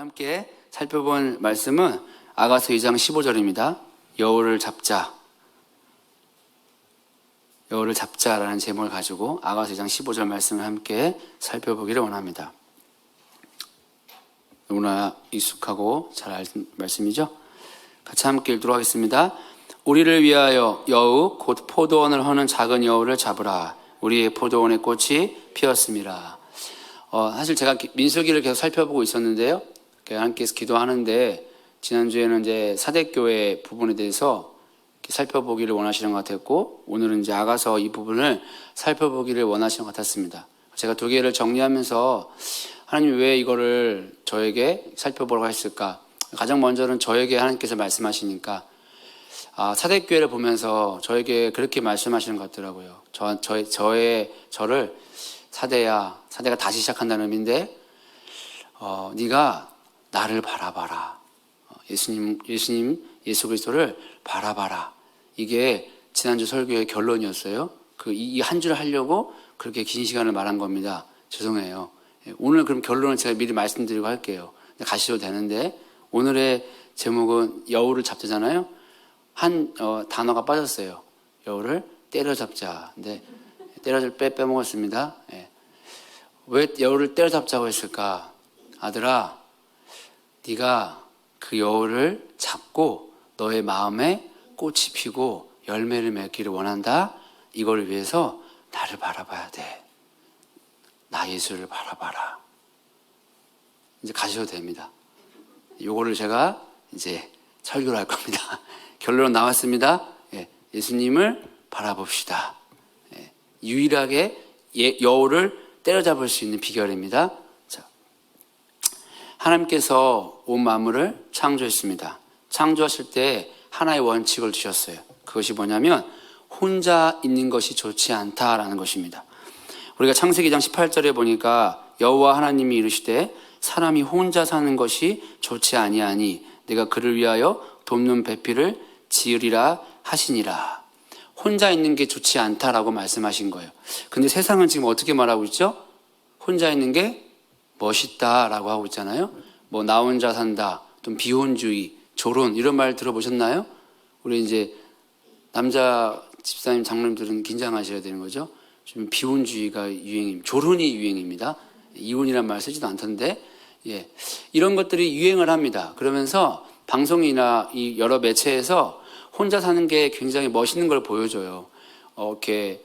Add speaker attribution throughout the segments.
Speaker 1: 함께 살펴본 말씀은 아가서 2장 15절입니다. 여호를 잡자. 여호를 잡자라는 제목을 가지고 아가서 2장 15절 말씀을 함께 살펴보기를 원합니다. 너무나 익숙하고 잘 아는 말씀이죠. 같이 함께 읽도록 하겠습니다. 우리를 위하여 여우 곧 포도원을 허는 작은 여우를 잡으라. 우리의 포도원의 꽃이 피었습니다. 사실 제가 민수기를 계속 살펴보고 있었는데요. 하나님께서 기도하는데 지난주에는 이제 사대교회 부분에 대해서 살펴보기를 원하시는 것 같았고, 오늘은 이제 아가서 이 부분을 살펴보기를 원하시는 것 같았습니다. 제가 두 개를 정리하면서 하나님 왜 이거를 저에게 살펴보라고 했을까? 가장 먼저는 저에게 하나님께서 말씀하시니까 사대교회를 보면서 저에게 그렇게 말씀하시는 것 같더라고요. 저를 사대가 다시 시작한다는 의미인데, 네가 나를 바라봐라. 예수 그리스도를 바라봐라. 이게 지난주 설교의 결론이었어요. 이 한 줄 하려고 그렇게 긴 시간을 말한 겁니다. 죄송해요. 오늘 그럼 결론을 제가 미리 말씀드리고 할게요. 가셔도 되는데, 오늘의 제목은 여우를 잡자잖아요. 한 단어가 빠졌어요. 여우를 때려잡자. 근데 빼먹었습니다. 왜 여우를 때려잡자고 했을까? 아들아, 네가 그 여우를 잡고 너의 마음에 꽃이 피고 열매를 맺기를 원한다. 이걸 위해서 나를 바라봐야 돼. 나 예수를 바라봐라. 이제 가셔도 됩니다. 요거를 제가 이제 설교를 할 겁니다. 결론 나왔습니다. 예수님을 바라봅시다. 유일하게 여우를 때려잡을 수 있는 비결입니다. 자, 하나님께서 온 만물을 창조했습니다. 창조하실 때 하나의 원칙을 주셨어요. 그것이 뭐냐면 혼자 있는 것이 좋지 않다라는 것입니다. 우리가 창세기 2장 18절에 보니까 여호와 하나님이 이르시되 사람이 혼자 사는 것이 좋지 아니하니 내가 그를 위하여 돕는 배필을 지으리라 하시니라. 혼자 있는 게 좋지 않다라고 말씀하신 거예요. 근데 세상은 지금 어떻게 말하고 있죠? 혼자 있는 게 멋있다라고 하고 있잖아요. 뭐 나 혼자 산다, 좀 비혼주의, 조론 이런 말 들어보셨나요? 우리 이제 남자 집사님, 장로님들은 긴장하셔야 되는 거죠. 좀 비혼주의가 유행입니다. 조론이 유행입니다. 이혼이란 말 쓰지도 않던데, 이런 것들이 유행을 합니다. 그러면서 방송이나 이 여러 매체에서 혼자 사는 게 굉장히 멋있는 걸 보여줘요. 이렇게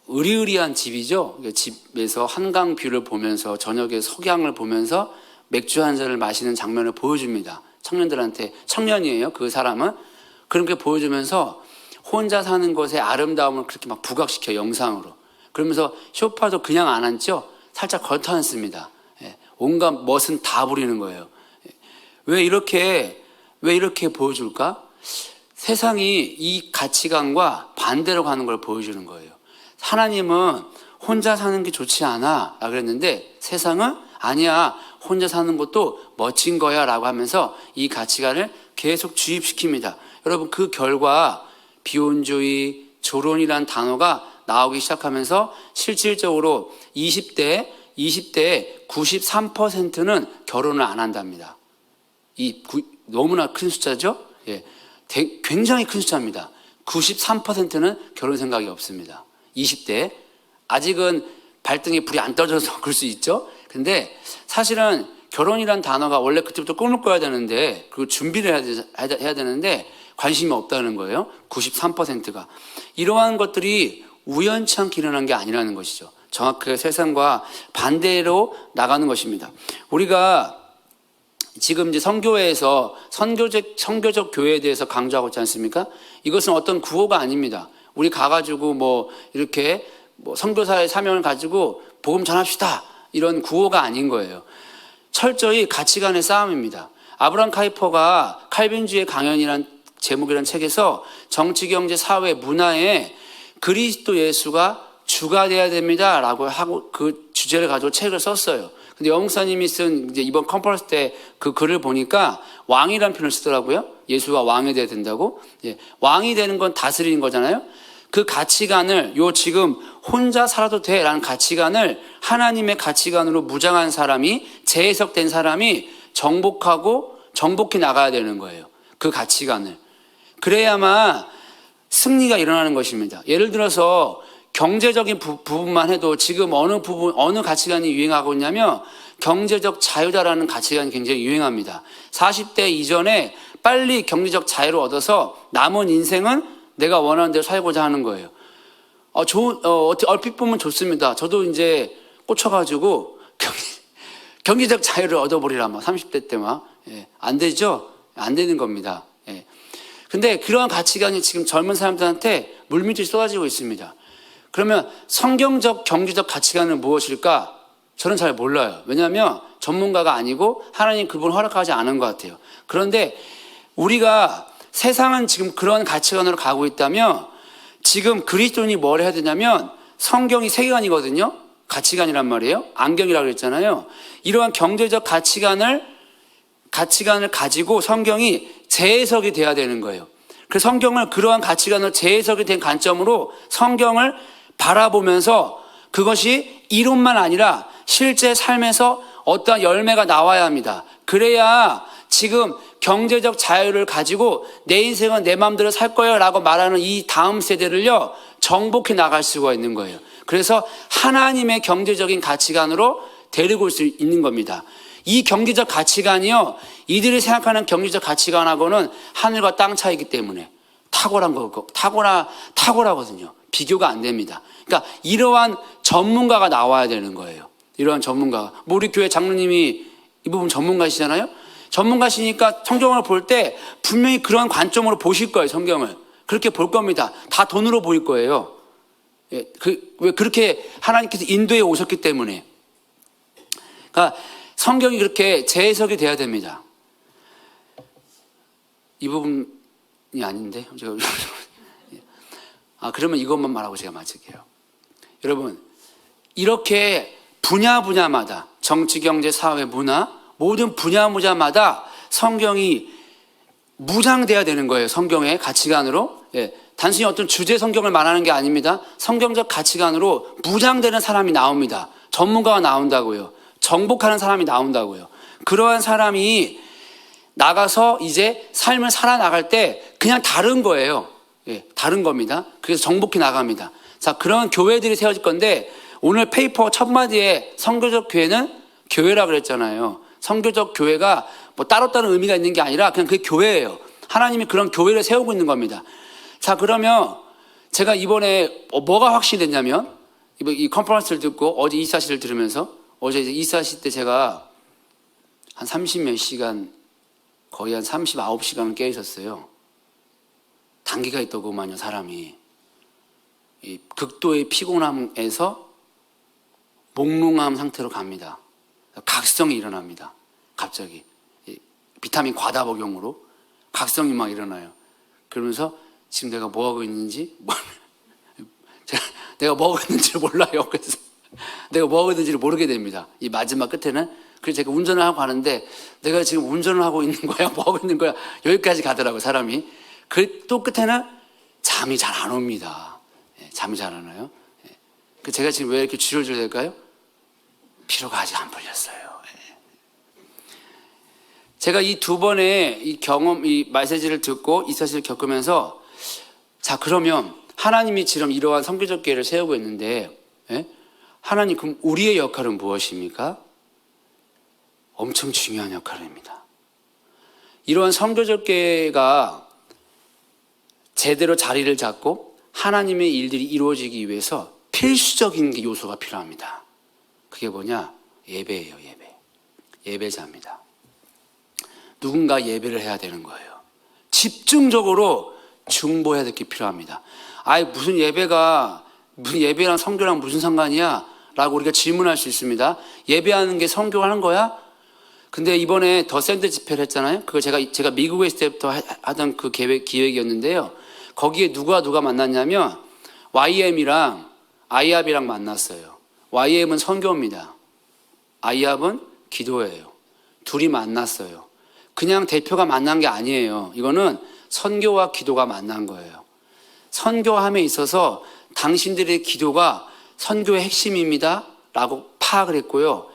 Speaker 1: 으리으리한 집이죠. 집에서 한강 뷰를 보면서 저녁에 석양을 보면서 맥주 한 잔을 마시는 장면을 보여줍니다. 청년들한테. 청년이에요, 그 사람은. 그렇게 보여주면서 혼자 사는 것의 아름다움을 그렇게 막 부각시켜요, 영상으로. 그러면서 쇼파도 그냥 안 앉죠. 살짝 걷어 앉습니다. 온갖 멋은 다 부리는 거예요. 왜 이렇게 보여줄까? 세상이 이 가치관과 반대로 가는 걸 보여주는 거예요. 하나님은 혼자 사는 게 좋지 않아 라고 그랬는데, 세상은 아니야, 혼자 사는 것도 멋진 거야 라고 하면서 이 가치관을 계속 주입시킵니다. 여러분, 그 결과 비혼주의, 조론이란 단어가 나오기 시작하면서 실질적으로 20대 93%는 결혼을 안 한답니다. 너무나 큰 숫자죠? 굉장히 큰 숫자입니다. 93%는 결혼 생각이 없습니다. 20대. 아직은 발등에 불이 안 떨어져서 그럴 수 있죠? 근데 사실은 결혼이란 단어가 원래 그때부터 꿈을 꿔야 되는데, 그리고 준비를 해야 되는데 관심이 없다는 거예요. 93%가. 이러한 것들이 우연치 않게 일어난 게 아니라는 것이죠. 정확하게 세상과 반대로 나가는 것입니다. 우리가 지금 이제 선교회에서 선교적 교회에 대해서 강조하고 있지 않습니까? 이것은 어떤 구호가 아닙니다. 우리 가가지고 이렇게 선교사의 사명을 가지고 복음 전합시다, 이런 구호가 아닌 거예요. 철저히 가치관의 싸움입니다. 아브라함 카이퍼가 칼빈주의 강연이란 제목이라는 책에서 정치, 경제, 사회, 문화에 그리스도 예수가 주가 돼야 됩니다 라고 하고 그 주제를 가지고 책을 썼어요. 근데 영사님이 쓴 이제 이번 컨퍼런스 때 그 글을 보니까 왕이라는 표현을 쓰더라고요. 예수가 왕이 돼야 된다고. 왕이 되는 건 다스리는 거잖아요. 그 가치관을 지금 혼자 살아도 돼라는 가치관을 하나님의 가치관으로 무장한 사람이, 재해석된 사람이 정복해 나가야 되는 거예요. 그 가치관을. 그래야만 승리가 일어나는 것입니다. 예를 들어서 경제적인 부분만 해도 지금 어느 가치관이 유행하고 있냐면 경제적 자유다라는 가치관이 굉장히 유행합니다. 40대 이전에 빨리 경제적 자유를 얻어서 남은 인생은 내가 원하는 대로 살고자 하는 거예요. 얼핏 보면 좋습니다. 저도 이제 꽂혀가지고 경제적 자유를 얻어버리라, 막 30대 때 막. 예, 안 되죠? 안 되는 겁니다. 예. 근데 그러한 가치관이 지금 젊은 사람들한테 물밀듯이 쏟아지고 있습니다. 그러면 성경적 경제적 가치관은 무엇일까? 저는 잘 몰라요. 왜냐하면 전문가가 아니고 하나님 그분 허락하지 않은 것 같아요. 그런데 우리가 세상은 지금 그런 가치관으로 가고 있다면 지금 그리스도인이 뭘 해야 되냐면 성경이 세계관이거든요. 가치관이란 말이에요. 안경이라고 그랬잖아요. 이러한 경제적 가치관을 가지고 성경이 재해석이 돼야 되는 거예요. 그래서 성경을 그러한 가치관을 재해석이 된 관점으로 성경을 바라보면서 그것이 이론만 아니라 실제 삶에서 어떠한 열매가 나와야 합니다. 그래야 지금 경제적 자유를 가지고 내 인생은 내 마음대로 살 거예요 라고 말하는 이 다음 세대를요 정복해 나갈 수가 있는 거예요. 그래서 하나님의 경제적인 가치관으로 데리고 올 수 있는 겁니다. 이 경제적 가치관이요 이들이 생각하는 경제적 가치관하고는 하늘과 땅 차이기 때문에 탁월하거든요. 비교가 안 됩니다. 그러니까 이러한 전문가가 나와야 되는 거예요. 이러한 전문가가. 우리 교회 장로님이 이 부분 전문가시잖아요. 전문가시니까 성경을 볼 때 분명히 그런 관점으로 보실 거예요. 성경을 그렇게 볼 겁니다. 다 돈으로 보일 거예요. 왜 그렇게 하나님께서 인도에 오셨기 때문에. 그러니까 성경이 그렇게 재해석이 돼야 됩니다. 이 부분이 아닌데 제가 그러면 이것만 말하고 제가 마칠게요. 여러분 이렇게 분야마다 정치, 경제, 사회, 문화 모든 분야마다 성경이 무장돼야 되는 거예요. 성경의 가치관으로. 단순히 어떤 주제 성경을 말하는 게 아닙니다. 성경적 가치관으로 무장되는 사람이 나옵니다. 전문가가 나온다고요. 정복하는 사람이 나온다고요. 그러한 사람이 나가서 이제 삶을 살아나갈 때 그냥 다른 거예요. 다른 겁니다. 그래서 정복해 나갑니다. 자, 그런 교회들이 세워질 건데 오늘 페이퍼 첫 마디에 선교적 교회는 교회라 그랬잖아요. 선교적 교회가 뭐 따로 다른 의미가 있는 게 아니라 그냥 그게 교회예요. 하나님이 그런 교회를 세우고 있는 겁니다. 자, 그러면 제가 이번에 뭐가 확신이 됐냐면 이 컨퍼런스를 듣고 어제 이사시를 들으면서 어제 이사시 때 제가 한 30몇 시간 거의 한 39시간을 깨 있었어요. 단기가 있더구만요, 사람이. 이 극도의 피곤함에서 몽롱함 상태로 갑니다. 각성이 일어납니다. 갑자기. 비타민 과다 복용으로 각성이 막 일어나요. 그러면서 지금 내가 뭐하고 있는지, 내가 뭐하고 있는지를 몰라요. 그래서 내가 뭐하고 있는지를 모르게 됩니다. 이 마지막 끝에는. 그래서 제가 운전을 하고 가는데 내가 지금 운전을 하고 있는 거야? 뭐하고 있는 거야? 여기까지 가더라고요, 사람이. 또 끝에는 잠이 잘 안 옵니다. 잠이 잘 안 와요. 제가 지금 왜 이렇게 줄여줘야 될까요? 피로가 아직 안 풀렸어요. 제가 이 두 번의 이 경험, 이 메시지를 듣고 이 사실을 겪으면서 자, 그러면 하나님이 지금 이러한 선교적 교회를 세우고 있는데 하나님 그럼 우리의 역할은 무엇입니까? 엄청 중요한 역할입니다. 이러한 선교적 교회가 제대로 자리를 잡고 하나님의 일들이 이루어지기 위해서 필수적인 요소가 필요합니다. 그게 뭐냐? 예배예요, 예배. 예배자입니다. 누군가 예배를 해야 되는 거예요. 집중적으로 중보해야 될 게 필요합니다. 무슨 예배랑 선교랑 무슨 상관이야? 라고 우리가 질문할 수 있습니다. 예배하는 게 선교하는 거야? 근데 이번에 더 샌드 집회를 했잖아요. 그거 제가 미국에 있을 때부터 하던 그 기획이었는데요. 거기에 누가 만났냐면 YM이랑 아이압이랑 만났어요. YM은 선교입니다. 아이압은 기도예요. 둘이 만났어요. 그냥 대표가 만난 게 아니에요. 이거는 선교와 기도가 만난 거예요. 선교함에 있어서 당신들의 기도가 선교의 핵심입니다 라고 파악을 했고요.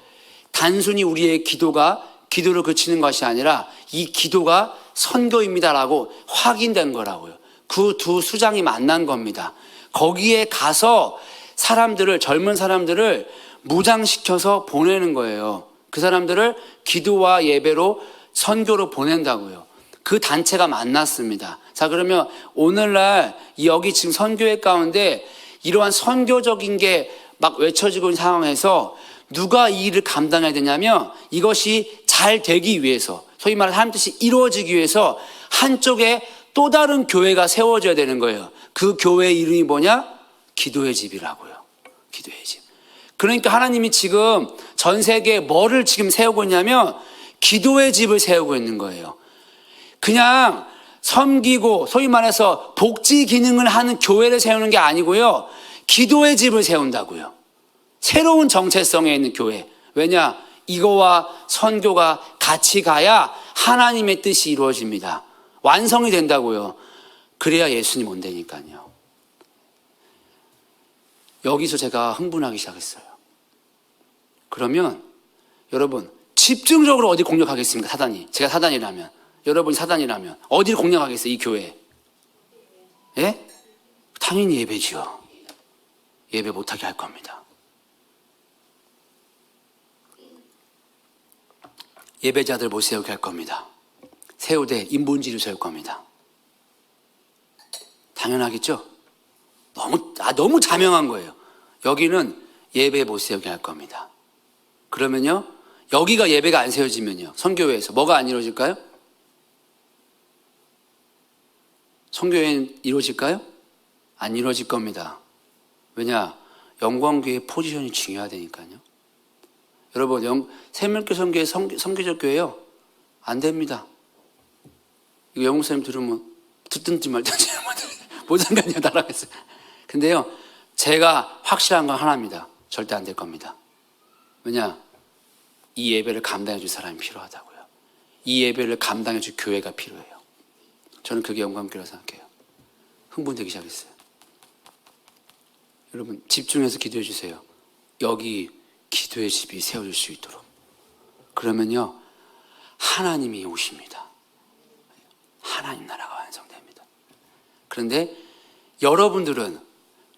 Speaker 1: 단순히 우리의 기도가 기도를 그치는 것이 아니라 이 기도가 선교입니다라고 확인된 거라고요. 그 두 수장이 만난 겁니다. 거기에 가서 사람들을, 젊은 사람들을 무장시켜서 보내는 거예요. 그 사람들을 기도와 예배로 선교로 보낸다고요. 그 단체가 만났습니다. 자, 그러면 오늘날 여기 지금 선교회 가운데 이러한 선교적인 게 막 외쳐지고 있는 상황에서 누가 이 일을 감당해야 되냐면 이것이 잘 되기 위해서, 소위 말해서 하나님 뜻이 이루어지기 위해서 한쪽에 또 다른 교회가 세워져야 되는 거예요. 그 교회의 이름이 뭐냐? 기도의 집이라고요. 기도의 집. 그러니까 하나님이 지금 전 세계에 뭐를 지금 세우고 있냐면 기도의 집을 세우고 있는 거예요. 그냥 섬기고 소위 말해서 복지 기능을 하는 교회를 세우는 게 아니고요. 기도의 집을 세운다고요. 새로운 정체성에 있는 교회. 왜냐? 이거와 선교가 같이 가야 하나님의 뜻이 이루어집니다. 완성이 된다고요. 그래야 예수님 온다니까요. 여기서 제가 흥분하기 시작했어요. 그러면 여러분 집중적으로 어디 공격하겠습니까? 사단이. 제가 사단이라면, 여러분이 사단이라면 어디를 공격하겠어요? 이 교회. 예? 당연히 예배지요. 예배 못하게 할 겁니다. 예배자들 못 세우게 할 겁니다. 세우되 인본주의를 세울 겁니다. 당연하겠죠? 너무 자명한 거예요. 여기는 예배 못 세우게 할 겁니다. 그러면요, 여기가 예배가 안 세워지면요, 선교회에서 뭐가 안 이루어질까요? 선교회는 이루어질까요? 안 이루어질 겁니다. 왜냐? 영광교회의 포지션이 중요하다니까요. 여러분, 새물교 선교회 선교적 교회요? 안 됩니다. 이거 영웅쌤 들으면 듣든지 말든지 뭐 상관이야, 나랑 했어요. 근데요, 제가 확실한 건 하나입니다. 절대 안 될 겁니다. 왜냐? 이 예배를 감당해 줄 사람이 필요하다고요. 이 예배를 감당해 줄 교회가 필요해요. 저는 그게 영광교회라고 생각해요. 흥분되기 시작했어요. 여러분 집중해서 기도해 주세요. 여기 기도의 집이 세워질 수 있도록. 그러면요, 하나님이 오십니다. 하나님 나라가 완성됩니다. 그런데 여러분들은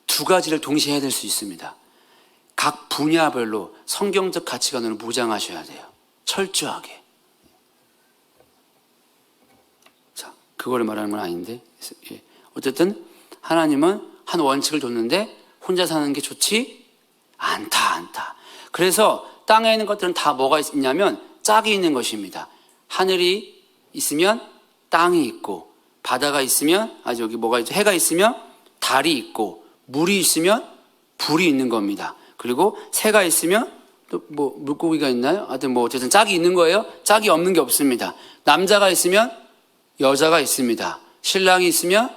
Speaker 1: 두 가지를 동시에 해야 될 수 있습니다. 각 분야별로 성경적 가치관으로 무장하셔야 돼요. 철저하게. 자, 그거를 말하는 건 아닌데, 어쨌든 하나님은 한 원칙을 뒀는데 혼자 사는 게 좋지 않다. 그래서 땅에 있는 것들은 다 뭐가 있냐면 짝이 있는 것입니다. 하늘이 있으면 땅이 있고, 바다가 있으면, 여기 뭐가 있죠? 해가 있으면 달이 있고, 물이 있으면 불이 있는 겁니다. 그리고 새가 있으면 또 뭐 물고기가 있나요? 하여튼 뭐 어쨌든 짝이 있는 거예요. 짝이 없는 게 없습니다. 남자가 있으면 여자가 있습니다. 신랑이 있으면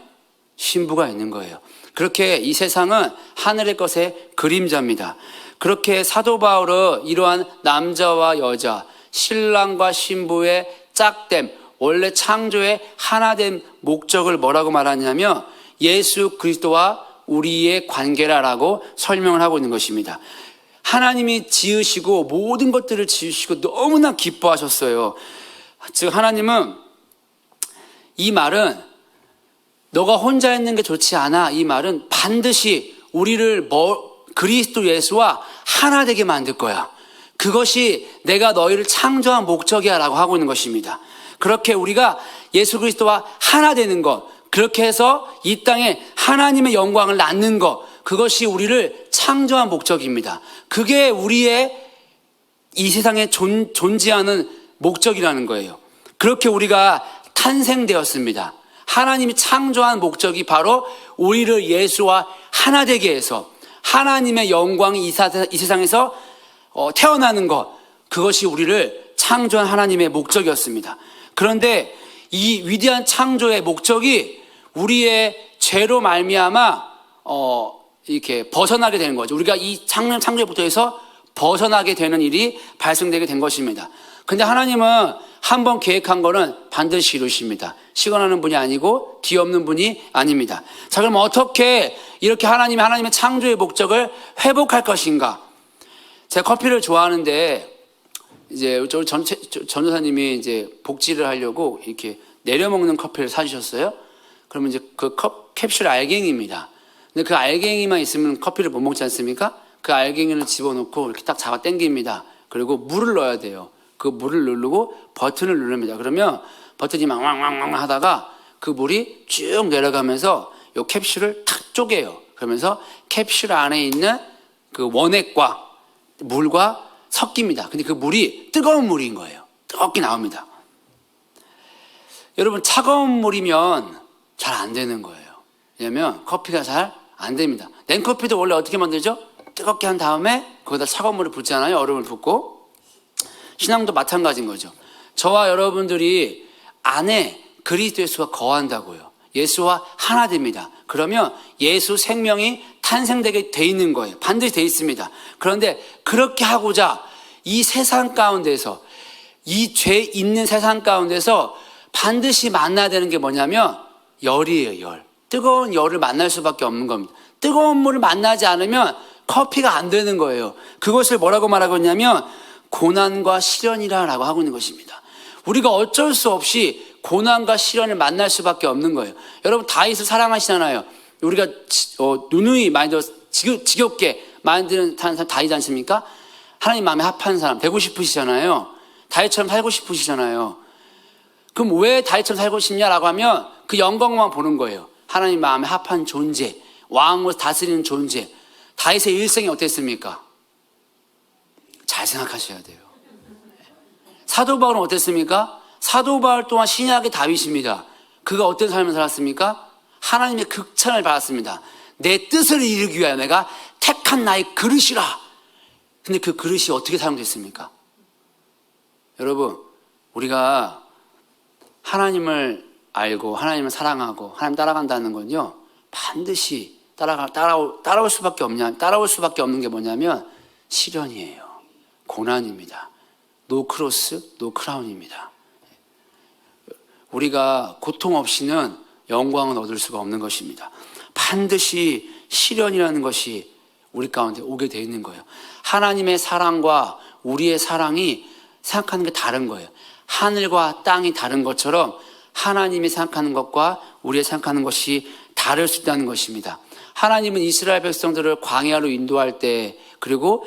Speaker 1: 신부가 있는 거예요. 그렇게 이 세상은 하늘의 것의 그림자입니다. 그렇게 사도 바울은 이러한 남자와 여자, 신랑과 신부의 짝됨, 원래 창조의 하나된 목적을 뭐라고 말하냐면 예수 그리스도와 우리의 관계라라고 설명을 하고 있는 것입니다. 하나님이 지으시고 모든 것들을 지으시고 너무나 기뻐하셨어요. 즉 하나님은, 이 말은 너가 혼자 있는 게 좋지 않아, 이 말은 반드시 우리를 그리스도 예수와 하나 되게 만들 거야. 그것이 내가 너희를 창조한 목적이야 라고 하고 있는 것입니다. 그렇게 우리가 예수 그리스도와 하나 되는 것, 그렇게 해서 이 땅에 하나님의 영광을 낳는 것, 그것이 우리를 창조한 목적입니다. 그게 우리의 이 세상에 존재하는 목적이라는 거예요. 그렇게 우리가 탄생되었습니다. 하나님이 창조한 목적이 바로 우리를 예수와 하나 되게 해서 하나님의 영광이 이 세상에서 태어나는 것, 그것이 우리를 창조한 하나님의 목적이었습니다. 그런데 이 위대한 창조의 목적이 우리의 죄로 말미암아 이렇게 벗어나게 되는 거죠. 우리가 이 창조부터해서 벗어나게 되는 일이 발생되게 된 것입니다. 근데 하나님은 한번 계획한 거는 반드시 이루십니다. 시건하는 분이 아니고 뒤엎는 분이 아닙니다. 자, 그럼 어떻게 이렇게 하나님의 창조의 목적을 회복할 것인가? 제가 커피를 좋아하는데 이제 전도사님이 이제 복지를 하려고 이렇게 내려먹는 커피를 사주셨어요. 그러면 이제 그 캡슐 알갱이입니다. 근데 그 알갱이만 있으면 커피를 못 먹지 않습니까? 그 알갱이를 집어넣고 이렇게 딱 잡아 당깁니다. 그리고 물을 넣어야 돼요. 그 물을 누르고 버튼을 누릅니다. 그러면 버튼이 막 왕왕왕 하다가 그 물이 쭉 내려가면서 요 캡슐을 탁 쪼개요. 그러면서 캡슐 안에 있는 그 원액과 물과 섞입니다. 근데 그 물이 뜨거운 물인 거예요. 뜨겁게 나옵니다. 여러분, 차가운 물이면 잘 안 되는 거예요. 왜냐면 커피가 잘 안 됩니다. 냉커피도 원래 어떻게 만들죠? 뜨겁게 한 다음에 거기다 차가운 물을 붓잖아요. 얼음을 붓고. 신앙도 마찬가지인 거죠. 저와 여러분들이 안에 그리스도 예수가 거한다고요. 예수와 하나 됩니다. 그러면 예수 생명이 탄생되게 돼 있는 거예요. 반드시 돼 있습니다. 그런데 그렇게 하고자 이 세상 가운데서, 이 죄 있는 세상 가운데서 반드시 만나야 되는 게 뭐냐면 열이에요. 열. 뜨거운 열을 만날 수밖에 없는 겁니다. 뜨거운 물을 만나지 않으면 커피가 안 되는 거예요. 그것을 뭐라고 말하고 있냐면 고난과 시련이라고 하고 있는 것입니다. 우리가 어쩔 수 없이 고난과 시련을 만날 수밖에 없는 거예요. 여러분, 다윗을 사랑하시잖아요. 우리가 누누이 많이 들어 지겹게 만드는 사람 다윗 않습니까? 하나님 마음에 합한 사람 되고 싶으시잖아요. 다윗처럼 살고 싶으시잖아요. 그럼 왜 다윗처럼 살고 싶냐라고 하면 그 영광만 보는 거예요. 하나님 마음에 합한 존재, 왕으로 다스리는 존재. 다윗의 일생이 어땠습니까? 잘 생각하셔야 돼요. 사도 바울은 어땠습니까? 사도 바울 또한 신약의 다윗입니다. 그가 어떤 삶을 살았습니까? 하나님의 극찬을 받았습니다. 내 뜻을 이루기 위하여 내가 택한 나의 그릇이라. 근데 그 그릇이 어떻게 사용됐습니까? 여러분, 우리가 하나님을 알고 하나님을 사랑하고 하나님 따라간다는 건요, 반드시 따라올 수밖에 없는 게 뭐냐면 시련이에요. 고난입니다. 노 크로스, 노 크라운입니다. 우리가 고통 없이는 영광을 얻을 수가 없는 것입니다. 반드시 시련이라는 것이 우리 가운데 오게 되어 있는 거예요. 하나님의 사랑과 우리의 사랑이 생각하는 게 다른 거예요. 하늘과 땅이 다른 것처럼 하나님이 생각하는 것과 우리의 생각하는 것이 다를 수 있다는 것입니다. 하나님은 이스라엘 백성들을 광야로 인도할 때, 그리고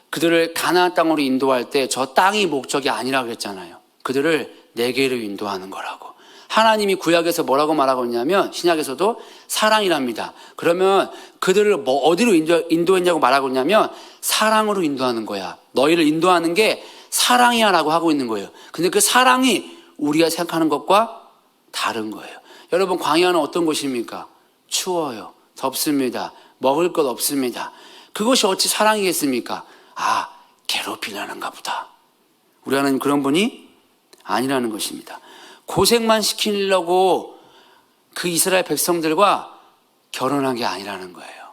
Speaker 1: 그들을 가나안 땅으로 인도할 때 저 땅이 목적이 아니라 그랬잖아요. 그들을 내게로 인도하는 거라고. 하나님이 구약에서 뭐라고 말하고 있냐면 신약에서도 사랑이랍니다. 그러면 그들을 어디로 인도했냐고 말하고 있냐면 사랑으로 인도하는 거야. 너희를 인도하는 게 사랑이야 라고 하고 있는 거예요. 근데 그 사랑이 우리가 생각하는 것과 다른 거예요. 여러분, 광야는 어떤 곳입니까? 추워요. 덥습니다. 먹을 것 없습니다. 그것이 어찌 사랑이겠습니까? 아, 괴롭히려는가 보다. 우리 하나님 그런 분이 아니라는 것입니다. 고생만 시키려고 그 이스라엘 백성들과 결혼한 게 아니라는 거예요.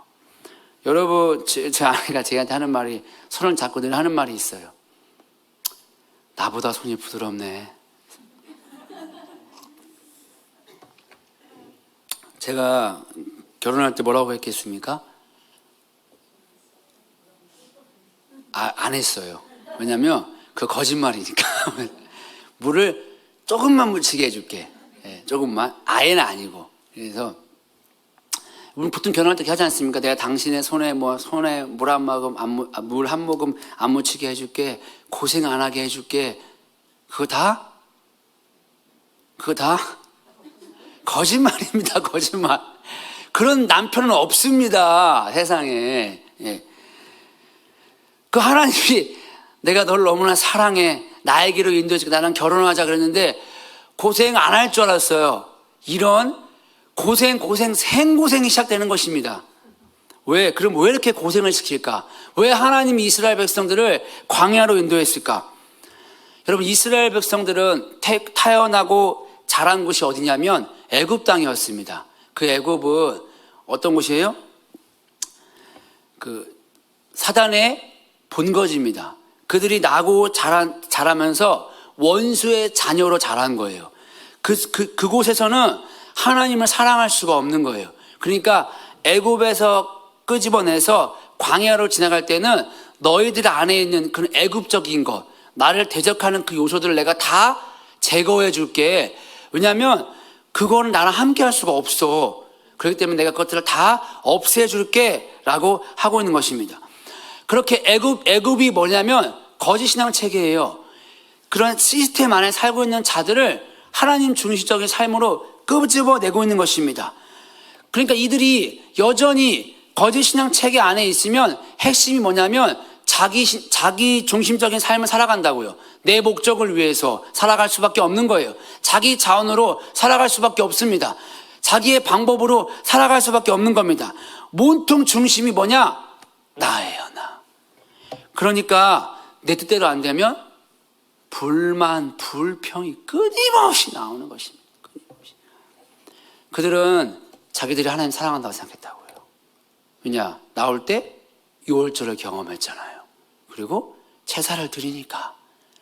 Speaker 1: 여러분, 제 아내가 제한테 하는 말이, 손을 잡고 늘 하는 말이 있어요. 나보다 손이 부드럽네. 제가 결혼할 때 뭐라고 했겠습니까? 안 했어요. 왜냐면 그 거짓말이니까. 물을 조금만 묻히게 해줄게. 조금만. 아예는 아니고. 그래서 우리 보통 결혼할 때 하지 않습니까? 내가 당신의 손에 물 한 모금 안 묻히게 해줄게. 고생 안 하게 해줄게. 그거 다 거짓말입니다. 거짓말. 그런 남편은 없습니다. 세상에. 그 하나님이 내가 널 너무나 사랑해. 나에게로 인도해주고 나랑 결혼하자 그랬는데 고생 안 할 줄 알았어요. 이런 생고생이 시작되는 것입니다. 그럼 왜 이렇게 고생을 시킬까? 왜 하나님이 이스라엘 백성들을 광야로 인도했을까? 여러분, 이스라엘 백성들은 태어나고 자란 곳이 어디냐면 애굽 땅이었습니다. 그 애굽은 어떤 곳이에요? 그 사단의 본거지입니다. 그들이 나고 자라면서 원수의 자녀로 자란 거예요. 그곳에서는 하나님을 사랑할 수가 없는 거예요. 그러니까 애굽에서 끄집어내서 광야로 지나갈 때는 너희들 안에 있는 그런 애굽적인 것, 나를 대적하는 그 요소들을 내가 다 제거해 줄게. 왜냐하면 그거는 나랑 함께 할 수가 없어. 그렇기 때문에 내가 그것들을 다 없애 줄게 라고 하고 있는 것입니다. 그렇게 애굽이 뭐냐면 거짓 신앙 체계예요. 그런 시스템 안에 살고 있는 자들을 하나님 중심적인 삶으로 끄집어내고 있는 것입니다. 그러니까 이들이 여전히 거짓 신앙 체계 안에 있으면 핵심이 뭐냐면 자기 중심적인 삶을 살아간다고요. 내 목적을 위해서 살아갈 수밖에 없는 거예요. 자기 자원으로 살아갈 수밖에 없습니다. 자기의 방법으로 살아갈 수밖에 없는 겁니다. 몸통 중심이 뭐냐? 나예요, 나. 그러니까 내 뜻대로 안 되면 불만, 불평이 끊임없이 나오는 것입니다. 끊임없이. 그들은 자기들이 하나님 사랑한다고 생각했다고요. 왜냐? 나올 때 6월절을 경험했잖아요. 그리고 제사를 드리니까.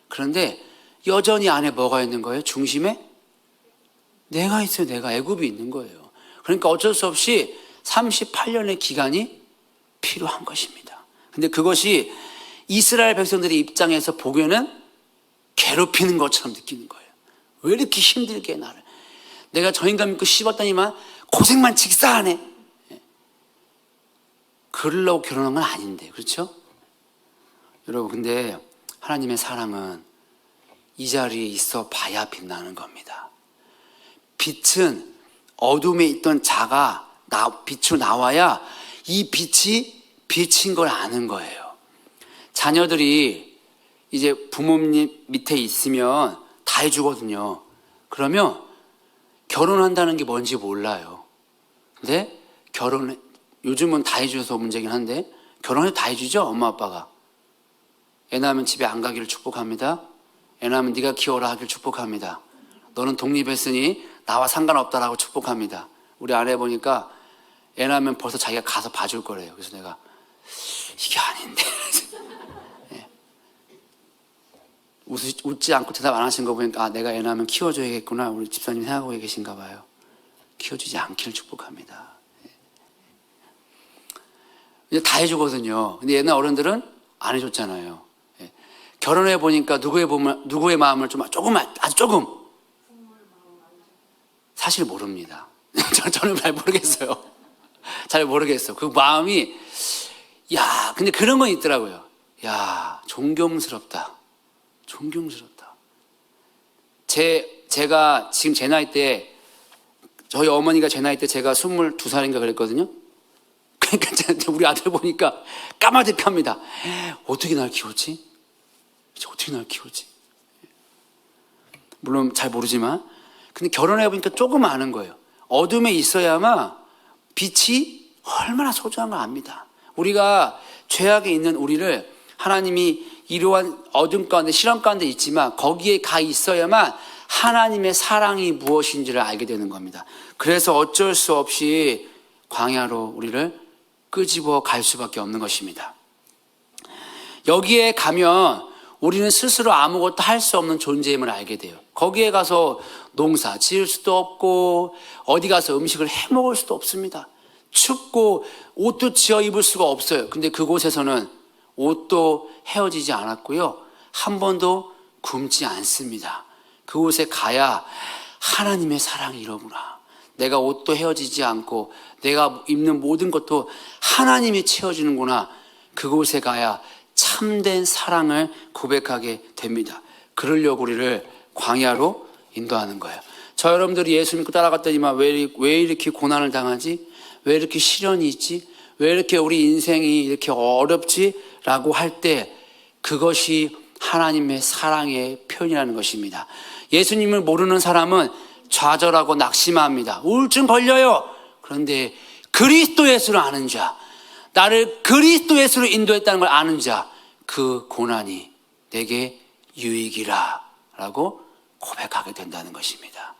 Speaker 1: 그런데 여전히 안에 뭐가 있는 거예요? 중심에 내가 있어요. 내가 애굽이 있는 거예요. 그러니까 어쩔 수 없이 38년의 기간이 필요한 것입니다. 근데 그것이 이스라엘 백성들의 입장에서 보기에는 괴롭히는 것처럼 느끼는 거예요. 왜 이렇게 힘들게 나를. 내가 저 인간 믿고 씹었더니만 고생만 직사하네. 그러려고 결혼한 건 아닌데, 그렇죠? 여러분, 근데 하나님의 사랑은 이 자리에 있어 봐야 빛나는 겁니다. 빛은 어둠에 있던 자가 빛으로 나와야 이 빛이 빛인 걸 아는 거예요. 자녀들이 이제 부모님 밑에 있으면 다 해주거든요. 그러면 결혼한다는 게 뭔지 몰라요. 근데 요즘은 다 해줘서 문제긴 한데 결혼해도 다 해주죠, 엄마 아빠가. 애 낳으면 집에 안 가기를 축복합니다. 애 낳으면 네가 키워라 하기를 축복합니다. 너는 독립했으니 나와 상관없다라고 축복합니다. 우리 아내 보니까 애 낳으면 벌써 자기가 가서 봐줄 거래요. 그래서 내가 이게 아닌데 네. 웃지 않고 대답 안 하신 거 보니까 내가 애 낳으면 키워줘야겠구나. 우리 집사님 생각하고 계신가 봐요. 키워주지 않기를 축복합니다. 이제 다 해주거든요. 근데 옛날 어른들은 안 해줬잖아요. 결혼해 보니까 누구의 마음을 아주 조금 사실 모릅니다. 저는 잘 모르겠어요. 잘 모르겠어. 그 마음이 근데 그런 건 있더라고요. 존경스럽다. 존경스럽다. 제가 지금 제 나이 때 저희 어머니가 제 나이 때 제가 22살인가 그랬거든요. 그러니까 우리 아들 보니까 까마득합니다. 어떻게 날 키웠지? 어떻게 날 키우지? 물론 잘 모르지만 근데 결혼해 보니까 조금 아는 거예요. 어둠에 있어야만 빛이 얼마나 소중한 걸 압니다. 우리가 죄악에 있는 우리를 하나님이 이러한 어둠 가운데 시련 가운데 있지만 거기에 가 있어야만 하나님의 사랑이 무엇인지를 알게 되는 겁니다. 그래서 어쩔 수 없이 광야로 우리를 끄집어 갈 수밖에 없는 것입니다. 여기에 가면 우리는 스스로 아무것도 할 수 없는 존재임을 알게 돼요. 거기에 가서 농사 지을 수도 없고 어디 가서 음식을 해 먹을 수도 없습니다. 춥고 옷도 지어 입을 수가 없어요. 근데 그곳에서는 옷도 헤어지지 않았고요. 한 번도 굶지 않습니다. 그곳에 가야 하나님의 사랑이 이로구나. 내가 옷도 헤어지지 않고 내가 입는 모든 것도 하나님이 채워주는구나. 그곳에 가야 참된 사랑을 고백하게 됩니다. 그러려고 우리를 광야로 인도하는 거예요. 저 여러분들이 예수 믿고 따라갔더니만 왜 이렇게 고난을 당하지? 왜 이렇게 시련이 있지? 왜 이렇게 우리 인생이 이렇게 어렵지? 라고 할 때 그것이 하나님의 사랑의 표현이라는 것입니다. 예수님을 모르는 사람은 좌절하고 낙심합니다. 우울증 걸려요. 그런데 그리스도 예수를 아는 자, 나를 그리스도 예수로 인도했다는 걸 아는 자, 그 고난이 내게 유익이라 라고 고백하게 된다는 것입니다.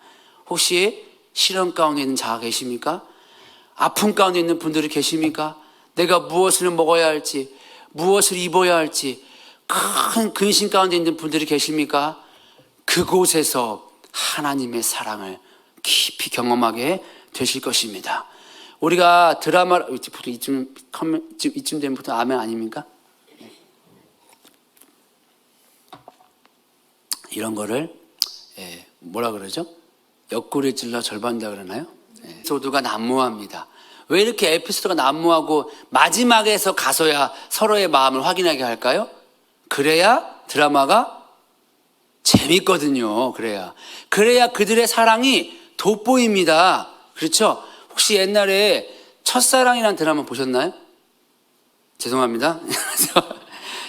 Speaker 1: 혹시 시련 가운데 있는 자가 계십니까? 아픔 가운데 있는 분들이 계십니까? 내가 무엇을 먹어야 할지, 무엇을 입어야 할지 큰 근심 가운데 있는 분들이 계십니까? 그곳에서 하나님의 사랑을 깊이 경험하게 되실 것입니다. 우리가 드라마를 보통 이쯤 되면 보통 아멘 아닙니까? 이런 거를 뭐라 그러죠? 옆구리 찔러 절반다 그러나요? 에피소드가 난무합니다. 왜 이렇게 에피소드가 난무하고 마지막에서 가서야 서로의 마음을 확인하게 할까요? 그래야 드라마가 재밌거든요. 그래야 그들의 사랑이 돋보입니다. 그렇죠? 혹시 옛날에 첫사랑이라는 드라마 보셨나요? 죄송합니다.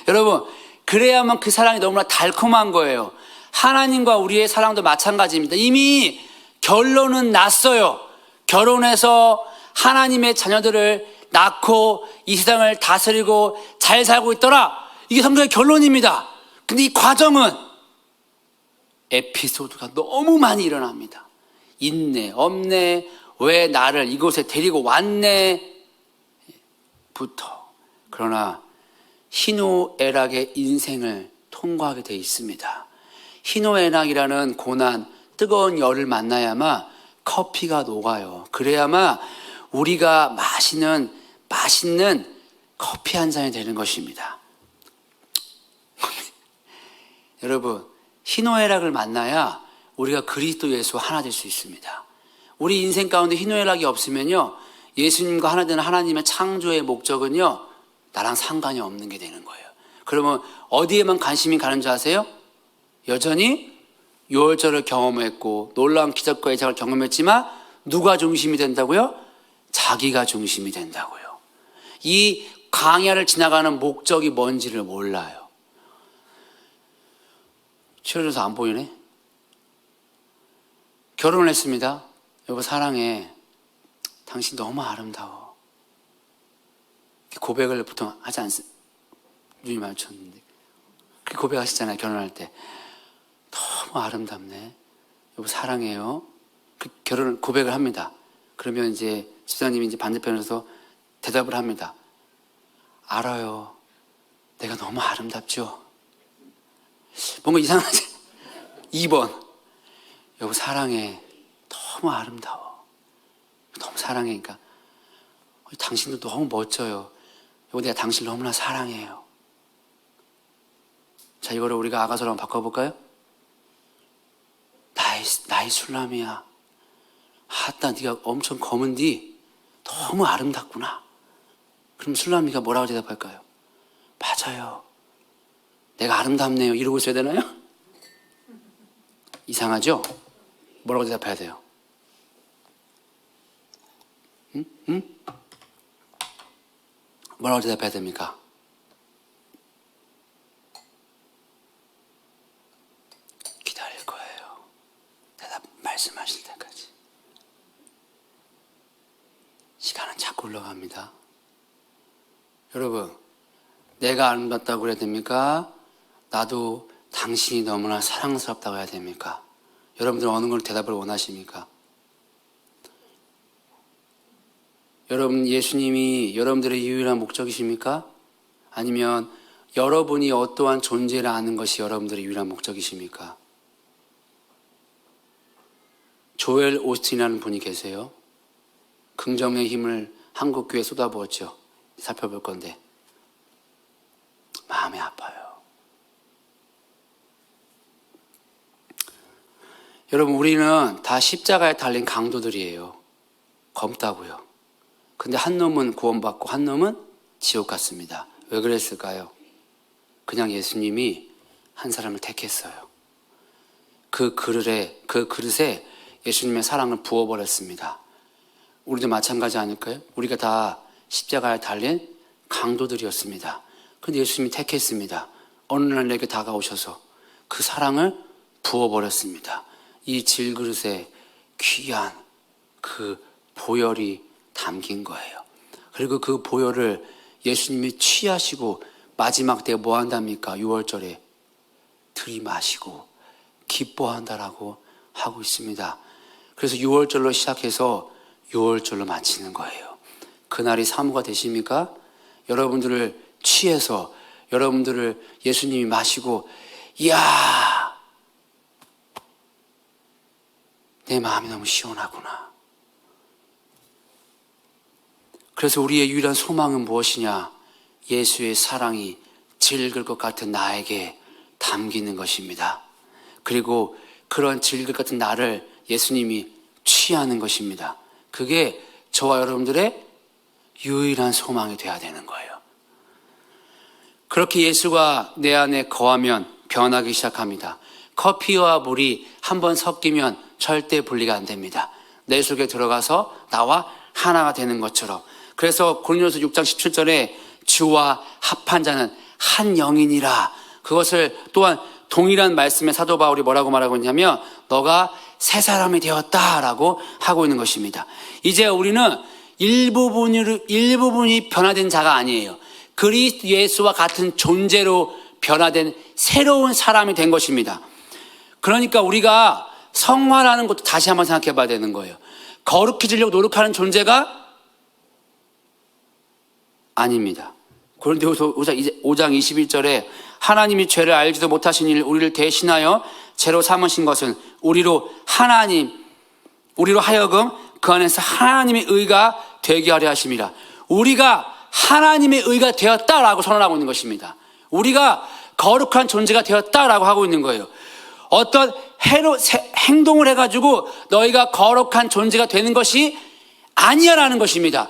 Speaker 1: 여러분, 그래야만 그 사랑이 너무나 달콤한 거예요. 하나님과 우리의 사랑도 마찬가지입니다. 이미 결론은 났어요. 결혼해서 하나님의 자녀들을 낳고 이 세상을 다스리고 잘 살고 있더라. 이게 성경의 결론입니다. 근데 이 과정은 에피소드가 너무 많이 일어납니다. 있네, 없네, 왜 나를 이곳에 데리고 왔네 부터. 그러나 희노애락의 인생을 통과하게 돼 있습니다. 희노애락이라는 고난, 뜨거운 열을 만나야만 커피가 녹아요. 그래야만 우리가 맛있는 커피 한 잔이 되는 것입니다. 여러분, 희노애락을 만나야 우리가 그리스도 예수와 하나 될 수 있습니다. 우리 인생 가운데 희노애락이 없으면요, 예수님과 하나 되는 하나님의 창조의 목적은요, 나랑 상관이 없는 게 되는 거예요. 그러면 어디에만 관심이 가는 줄 아세요? 여전히 유월절을 경험했고 놀라운 기적과 예적을 경험했지만 누가 중심이 된다고요? 자기가 중심이 된다고요. 이 광야를 지나가는 목적이 뭔지를 몰라요. 치워져서 안 보이네. 결혼을 했습니다. 여보 사랑해. 당신 너무 아름다워. 고백을 보통 하지 않습니다. 눈이 마주쳤는데 그렇게 고백하시잖아요. 결혼할 때 너무 아름답네. 여보 사랑해요. 그 결혼 고백을 합니다. 그러면 이제 집사님이 이제 반대편에서 대답을 합니다. 알아요. 내가 너무 아름답죠. 뭔가 이상하지? 2번 여보 사랑해. 너무 아름다워. 너무 사랑해. 그러니까 당신도 너무 멋져요. 여보 내가 당신을 너무나 사랑해요. 자, 이거를 우리가 아가서로 한번 바꿔볼까요? 나의 술람이야. 아따 네가 엄청 검은디 너무 아름답구나. 그럼 술람이가 뭐라고 대답할까요? 맞아요. 내가 아름답네요. 이러고 있어야 되나요? 이상하죠? 뭐라고 대답해야 돼요? 응? 뭐라고 대답해야 됩니까? 기다릴 거예요. 대답 말씀하실 때까지. 시간은 자꾸 흘러갑니다. 여러분, 내가 아름답다고 해야 됩니까? 나도 당신이 너무나 사랑스럽다고 해야 됩니까? 여러분들은 어느 걸 대답을 원하십니까? 여러분, 예수님이 여러분들의 유일한 목적이십니까? 아니면 여러분이 어떠한 존재를 아는 것이 여러분들의 유일한 목적이십니까? 조엘 오스틴이라는 분이 계세요. 긍정의 힘을 한국교회에 쏟아부었죠. 살펴볼 건데 마음이 아파요. 여러분, 우리는 다 십자가에 달린 강도들이에요. 검다고요. 근데 한 놈은 구원받고 한 놈은 지옥 갔습니다. 왜 그랬을까요? 그냥 예수님이 한 사람을 택했어요. 그 그릇에 예수님의 사랑을 부어버렸습니다. 우리도 마찬가지 아닐까요? 우리가 다 십자가에 달린 강도들이었습니다. 그런데 예수님이 택했습니다. 어느 날 내게 다가오셔서 그 사랑을 부어버렸습니다. 이 질그릇에 귀한 그 보혈이 담긴 거예요. 그리고 그 보혈을 예수님이 취하시고 마지막 때 뭐 한답니까? 6월절에 들이마시고 기뻐한다라고 하고 있습니다. 그래서 6월절로 시작해서 6월절로 마치는 거예요. 그날이 사모가 되십니까? 여러분들을 취해서 여러분들을 예수님이 마시고 이야 내 마음이 너무 시원하구나. 그래서 우리의 유일한 소망은 무엇이냐? 예수의 사랑이 질길 것 같은 나에게 담기는 것입니다. 그리고 그런 질것 같은 나를 예수님이 취하는 것입니다. 그게 저와 여러분들의 유일한 소망이 되어야 되는 거예요. 그렇게 예수가 내 안에 거하면 변하기 시작합니다. 커피와 물이 한번 섞이면 절대 분리가 안 됩니다. 내 속에 들어가서 나와 하나가 되는 것처럼. 그래서 고린도서 6장 17절에 주와 합한 자는 한 영이니라. 그것을 또한 동일한 말씀에 사도 바울이 뭐라고 말하고 있냐면 너가 새 사람이 되었다라고 하고 있는 것입니다. 이제 우리는 일부분이 변화된 자가 아니에요. 그리스도 예수와 같은 존재로 변화된 새로운 사람이 된 것입니다. 그러니까 우리가 성화라는 것도 다시 한번 생각해 봐야 되는 거예요. 거룩해지려고 노력하는 존재가 아닙니다. 고린도후서 5장 21절에 하나님이 죄를 알지도 못하신 일 우리를 대신하여 죄로 삼으신 것은 우리로 하여금 그 안에서 하나님의 의가 되게 하려 하심이라. 우리가 하나님의 의가 되었다라고 선언하고 있는 것입니다. 우리가 거룩한 존재가 되었다라고 하고 있는 거예요. 어떤 행동을 해가지고 너희가 거룩한 존재가 되는 것이 아니야라는 것입니다.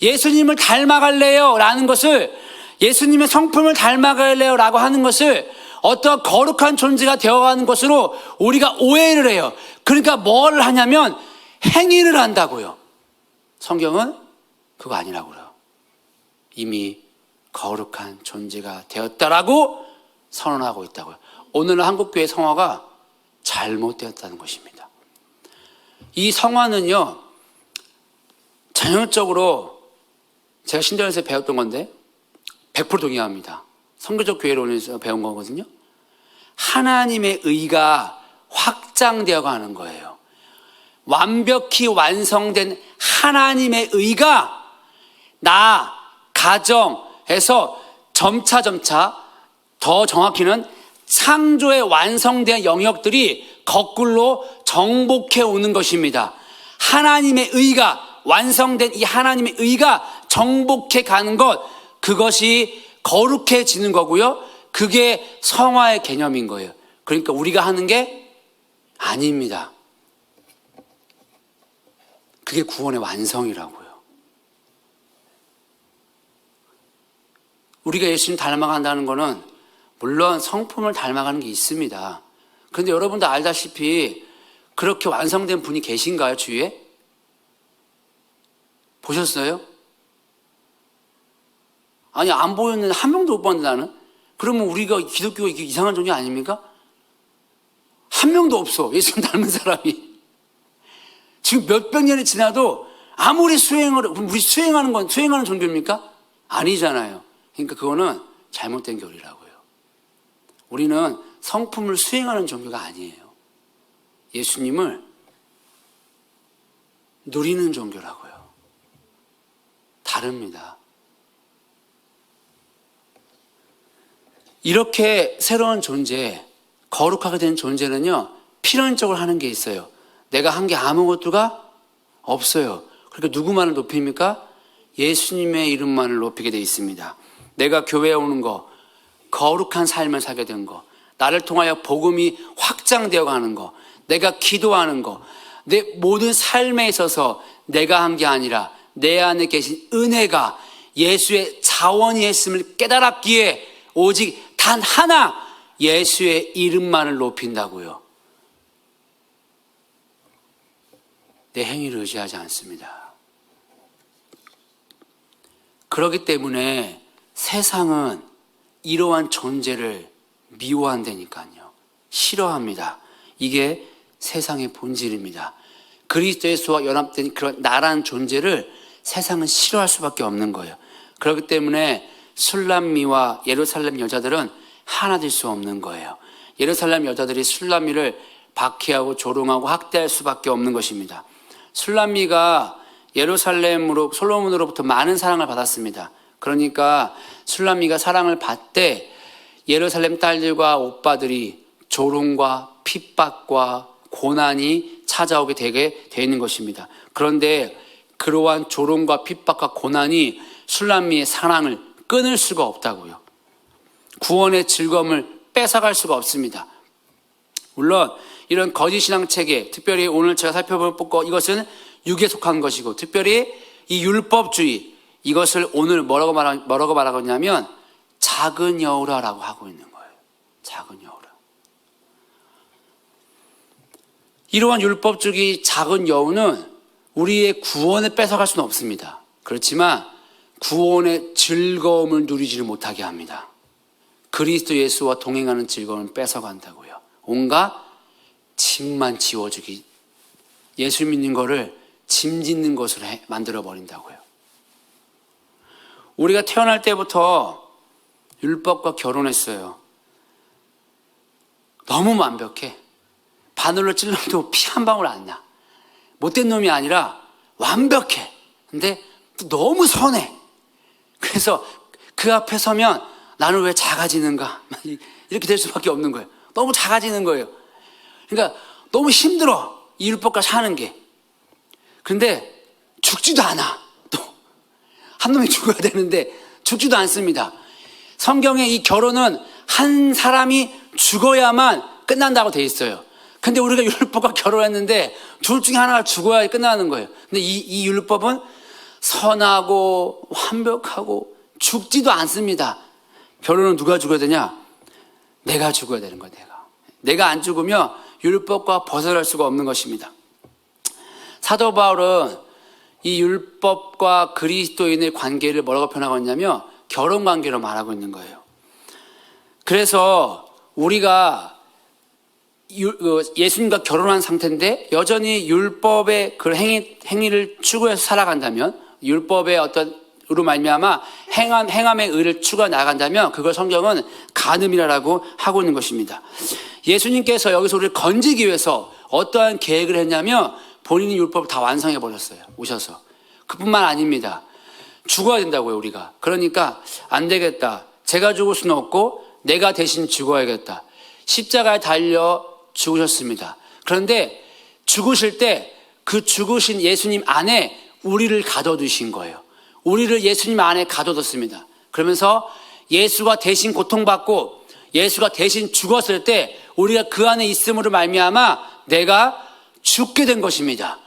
Speaker 1: 예수님을 닮아갈래요? 라는 것을, 예수님의 성품을 닮아갈래요? 라고 하는 것을 어떤 거룩한 존재가 되어가는 것으로 우리가 오해를 해요. 그러니까 뭘 하냐면 행위를 한다고요. 성경은 그거 아니라고요. 이미 거룩한 존재가 되었다라고 선언하고 있다고요. 오늘은 한국교회 성화가 잘못되었다는 것입니다. 이 성화는요, 전형적으로 제가 신대원에서 배웠던 건데 100% 동의합니다. 선교적 교회론에서 배운 거거든요. 하나님의 의가 확장되어 가는 거예요. 완벽히 완성된 하나님의 의가 나, 가정에서 점차 더 정확히는 창조의 완성된 영역들이 거꾸로 정복해 오는 것입니다. 하나님의 의가 완성된 이 하나님의 의가 정복해 가는 것, 그것이 거룩해지는 거고요. 그게 성화의 개념인 거예요. 그러니까 우리가 하는 게 아닙니다. 그게 구원의 완성이라고요. 우리가 예수님 닮아간다는 거는 물론 성품을 닮아가는 게 있습니다. 그런데 여러분도 알다시피 그렇게 완성된 분이 계신가요, 주위에? 보셨어요? 아니, 안 보였는데 한 명도 못 봤는데 나는? 그러면 우리가 기독교가 이상한 종교 아닙니까? 한 명도 없어, 예수님 닮은 사람이. 지금 몇백 년이 지나도 아무리 우리 수행하는 종교입니까? 아니잖아요. 그러니까 그거는 잘못된 교리라고요. 우리는 성품을 수행하는 종교가 아니에요. 예수님을 누리는 종교라고요. 다릅니다. 이렇게 새로운 존재, 거룩하게 된 존재는요, 필연적으로 하는 게 있어요. 내가 한 게 아무것도가 없어요. 그러니까 누구만을 높입니까? 예수님의 이름만을 높이게 돼 있습니다. 내가 교회에 오는 거, 거룩한 삶을 살게 된 거, 나를 통하여 복음이 확장되어 가는 거, 내가 기도하는 거, 내 모든 삶에 있어서 내가 한 게 아니라 내 안에 계신 은혜가 예수의 자원이 했음을 깨달았기에 오직 단 하나 예수의 이름만을 높인다고요. 내 행위를 의지하지 않습니다. 그렇기 때문에 세상은 이러한 존재를 미워한다니까요. 싫어합니다. 이게 세상의 본질입니다. 그리스도 예수와 연합된 그런 나란 존재를 세상은 싫어할 수밖에 없는 거예요. 그렇기 때문에 술람미와 예루살렘 여자들은 하나 될 수 없는 거예요. 예루살렘 여자들이 술람미를 박해하고 조롱하고 학대할 수밖에 없는 것입니다. 술람미가 솔로몬으로부터 많은 사랑을 받았습니다. 그러니까 술람미가 사랑을 받되 예루살렘 딸들과 오빠들이 조롱과 핍박과 고난이 찾아오게 되게 되어 있는 것입니다. 그런데 그러한 조롱과 핍박과 고난이 술람미의 사랑을 끊을 수가 없다고요. 구원의 즐거움을 뺏어갈 수가 없습니다. 물론 이런 거짓 신앙 체계, 특별히 오늘 제가 살펴볼 것, 이것은 육에 속한 것이고, 특별히 이 율법주의, 이것을 오늘 뭐라고 말하고 있냐면 작은 여우라라고 하고 있는 거예요. 작은 여우라. 이러한 율법주의 작은 여우는 우리의 구원을 뺏어갈 수는 없습니다. 그렇지만 구원의 즐거움을 누리지를 못하게 합니다. 그리스도 예수와 동행하는 즐거움을 뺏어간다고요. 온갖 짐만 지워주기, 예수 믿는 거를 짐 짓는 것으로 만들어버린다고요. 우리가 태어날 때부터 율법과 결혼했어요. 너무 완벽해. 바늘로 찔러도 피 한 방울 안 나. 못된 놈이 아니라 완벽해. 근데 또 너무 선해. 그래서 그 앞에 서면 나는 왜 작아지는가? 이렇게 될 수밖에 없는 거예요. 너무 작아지는 거예요. 그러니까 너무 힘들어. 이 율법과 사는 게. 그런데 죽지도 않아. 또 한 놈이 죽어야 되는데 죽지도 않습니다. 성경에 이 결혼은 한 사람이 죽어야만 끝난다고 돼 있어요. 근데 우리가 율법과 결혼했는데 둘 중에 하나가 죽어야 끝나는 거예요. 근데 이 율법은 선하고 완벽하고 죽지도 않습니다. 결혼은 누가 죽어야 되냐? 내가 죽어야 되는 거예요. 내가 안 죽으면 율법과 벗어날 수가 없는 것입니다. 사도 바울은 이 율법과 그리스도인의 관계를 뭐라고 표현하고 있냐면 결혼 관계로 말하고 있는 거예요. 그래서 우리가 예수님과 결혼한 상태인데 여전히 율법의 그 행위를 추구해서 살아간다면, 율법의 으로 말미암아 행함의 의를 추구해 나간다면 그걸 성경은 간음이라고 하고 있는 것입니다. 예수님께서 여기서 우리를 건지기 위해서 어떠한 계획을 했냐면 본인이 율법을 다 완성해 버렸어요. 오셔서. 그뿐만 아닙니다. 죽어야 된다고요, 우리가. 그러니까 안 되겠다. 제가 죽을 수는 없고 내가 대신 죽어야겠다. 십자가에 달려 죽으셨습니다. 그런데 죽으실 때 그 죽으신 예수님 안에 우리를 가둬두신 거예요. 우리를 예수님 안에 가둬뒀습니다. 그러면서 예수가 대신 고통받고 예수가 대신 죽었을 때 우리가 그 안에 있음으로 말미암아 내가 죽게 된 것입니다.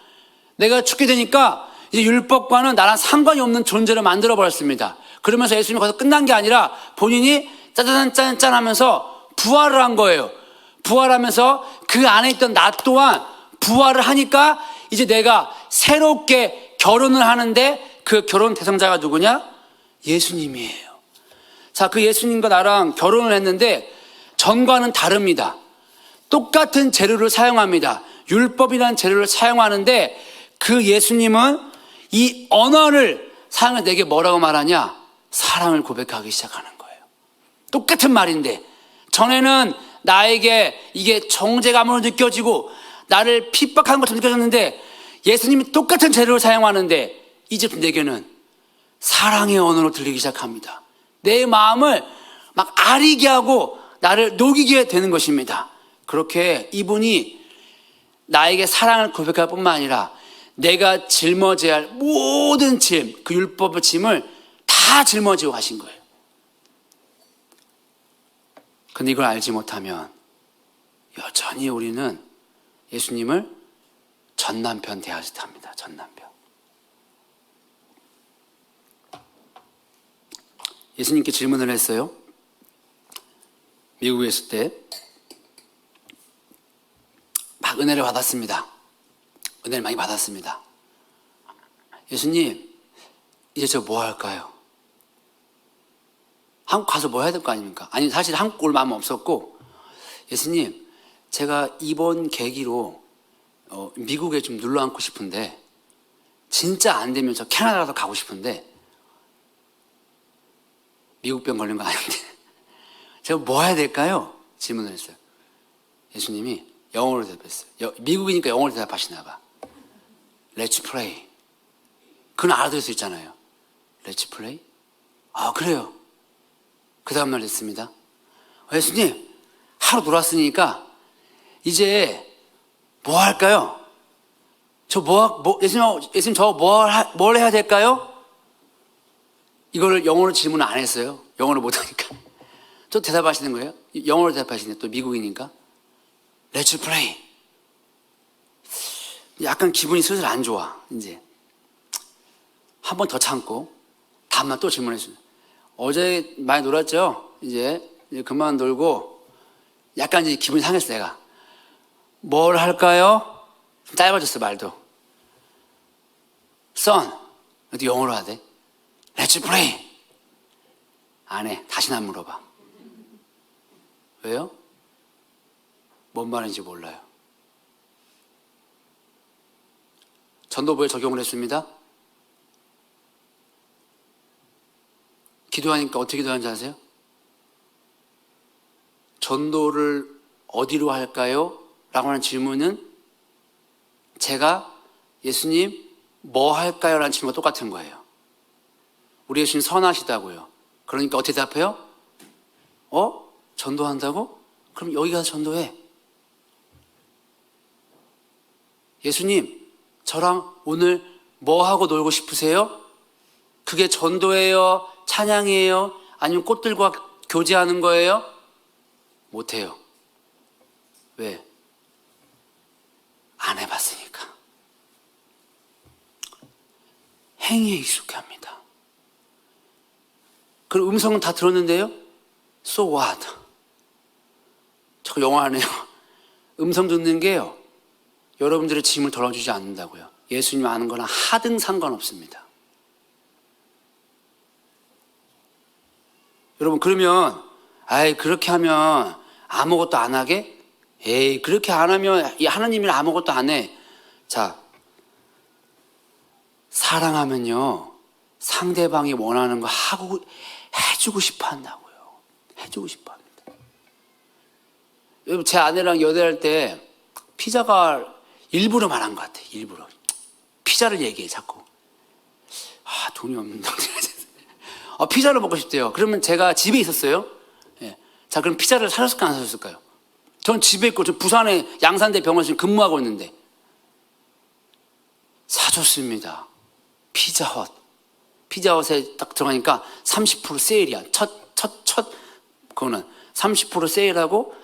Speaker 1: 내가 죽게 되니까 이제 율법과는 나랑 상관이 없는 존재를 만들어버렸습니다. 그러면서 예수님이 거기서 끝난 게 아니라 본인이 짜잔짠짠 하면서 부활을 한 거예요. 부활하면서 그 안에 있던 나 또한 부활을 하니까 이제 내가 새롭게 결혼을 하는데 그 결혼 대상자가 누구냐? 예수님이에요. 자, 그 예수님과 나랑 결혼을 했는데 전과는 다릅니다. 똑같은 재료를 사용합니다. 율법이라는 재료를 사용하는데 그 예수님은 이 언어를 사용해서 내게 뭐라고 말하냐? 사랑을 고백하기 시작하는 거예요. 똑같은 말인데 전에는 나에게 이게 정죄감으로 느껴지고 나를 핍박하는 것처럼 느껴졌는데 예수님이 똑같은 재료를 사용하는데 이제 내게는 사랑의 언어로 들리기 시작합니다. 내 마음을 막 아리게 하고 나를 녹이게 되는 것입니다. 그렇게 이분이 나에게 사랑을 고백할 뿐만 아니라 내가 짊어져야 할 모든 짐, 그 율법의 짐을 다 짊어지고 가신 거예요. 근데 이걸 알지 못하면 여전히 우리는 예수님을 전남편 대하듯 합니다. 전남편. 예수님께 질문을 했어요. 미국에 있을 때 막 은혜를 받았습니다. 은혜를 많이 받았습니다. 예수님, 이제 저 뭐 할까요? 한국 가서 뭐 해야 될 거 아닙니까? 아니, 사실 한국 올 마음 없었고, 예수님, 제가 이번 계기로 미국에 좀 눌러 앉고 싶은데 진짜 안 되면 저 캐나다라도 가고 싶은데 미국병 걸린 거 아닌데 제가 뭐 해야 될까요? 질문을 했어요. 예수님이 영어로 대답했어요. 미국이니까 영어로 대답하시나 봐. Let's pray. 그건 알아들을 수 있잖아요. Let's pray? 아, 그래요. 그 다음날 됐습니다. 예수님, 하루 놀았으니까 이제 뭐 할까요? 예수님 저 뭘 해야 될까요? 이거를 영어로 질문을 안 했어요. 영어를 못하니까. 또 대답하시는 거예요. 영어로 대답하시네. 또 미국이니까. Let's pray. 약간 기분이 슬슬 안 좋아. 이제 한 번 더 참고 다음날 또 질문했어요. 어제 많이 놀았죠? 이제 그만 놀고 약간 이제 기분이 상했어. 내가 뭘 할까요? 좀 짧아졌어 말도. Son, 어디 영어로 하대? Let's pray. 안 해. 다시는 안 물어봐. 왜요? 뭔 말인지 몰라요. 전도부에 적용을 했습니다. 기도하니까 어떻게 기도하는지 아세요? 전도를 어디로 할까요? 라고 하는 질문은 제가 예수님 뭐 할까요? 라는 질문과 똑같은 거예요. 우리 예수님 선하시다고요. 그러니까 어떻게 답해요? 전도한다고? 그럼 여기 가서 전도해. 예수님, 저랑 오늘 뭐 하고 놀고 싶으세요? 그게 전도예요? 찬양이에요? 아니면 꽃들과 교제하는 거예요? 못해요. 왜? 안 해봤으니까. 행위에 익숙해 합니다. 그럼 음성은 다 들었는데요? So what? 저거 영어 안 해요. 음성 듣는 게요, 여러분들의 짐을 덜어주지 않는다고요. 예수님 아는 거랑 하등 상관없습니다. 여러분, 그러면 그렇게 하면 아무것도 안 하게? 그렇게 안 하면 하나님이 아무것도 안 해. 자, 사랑하면요, 상대방이 원하는 거 하고 해주고 싶어 한다고요. 해주고 싶어 합니다. 여러분, 제 아내랑 연애할 때 피자가 일부러 말한 것 같아요. 일부러 피자를 얘기해 자꾸. 돈이 없는데 피자를 먹고 싶대요. 그러면 제가 집에 있었어요. 자, 그럼 피자를 사줬을까 안 사줬을까요? 전 집에 있고, 저 부산에 양산대 병원에서 근무하고 있는데 사줬습니다. 피자헛. 피자헛에 딱 들어가니까 30% 세일이야. 그거는 30% 세일하고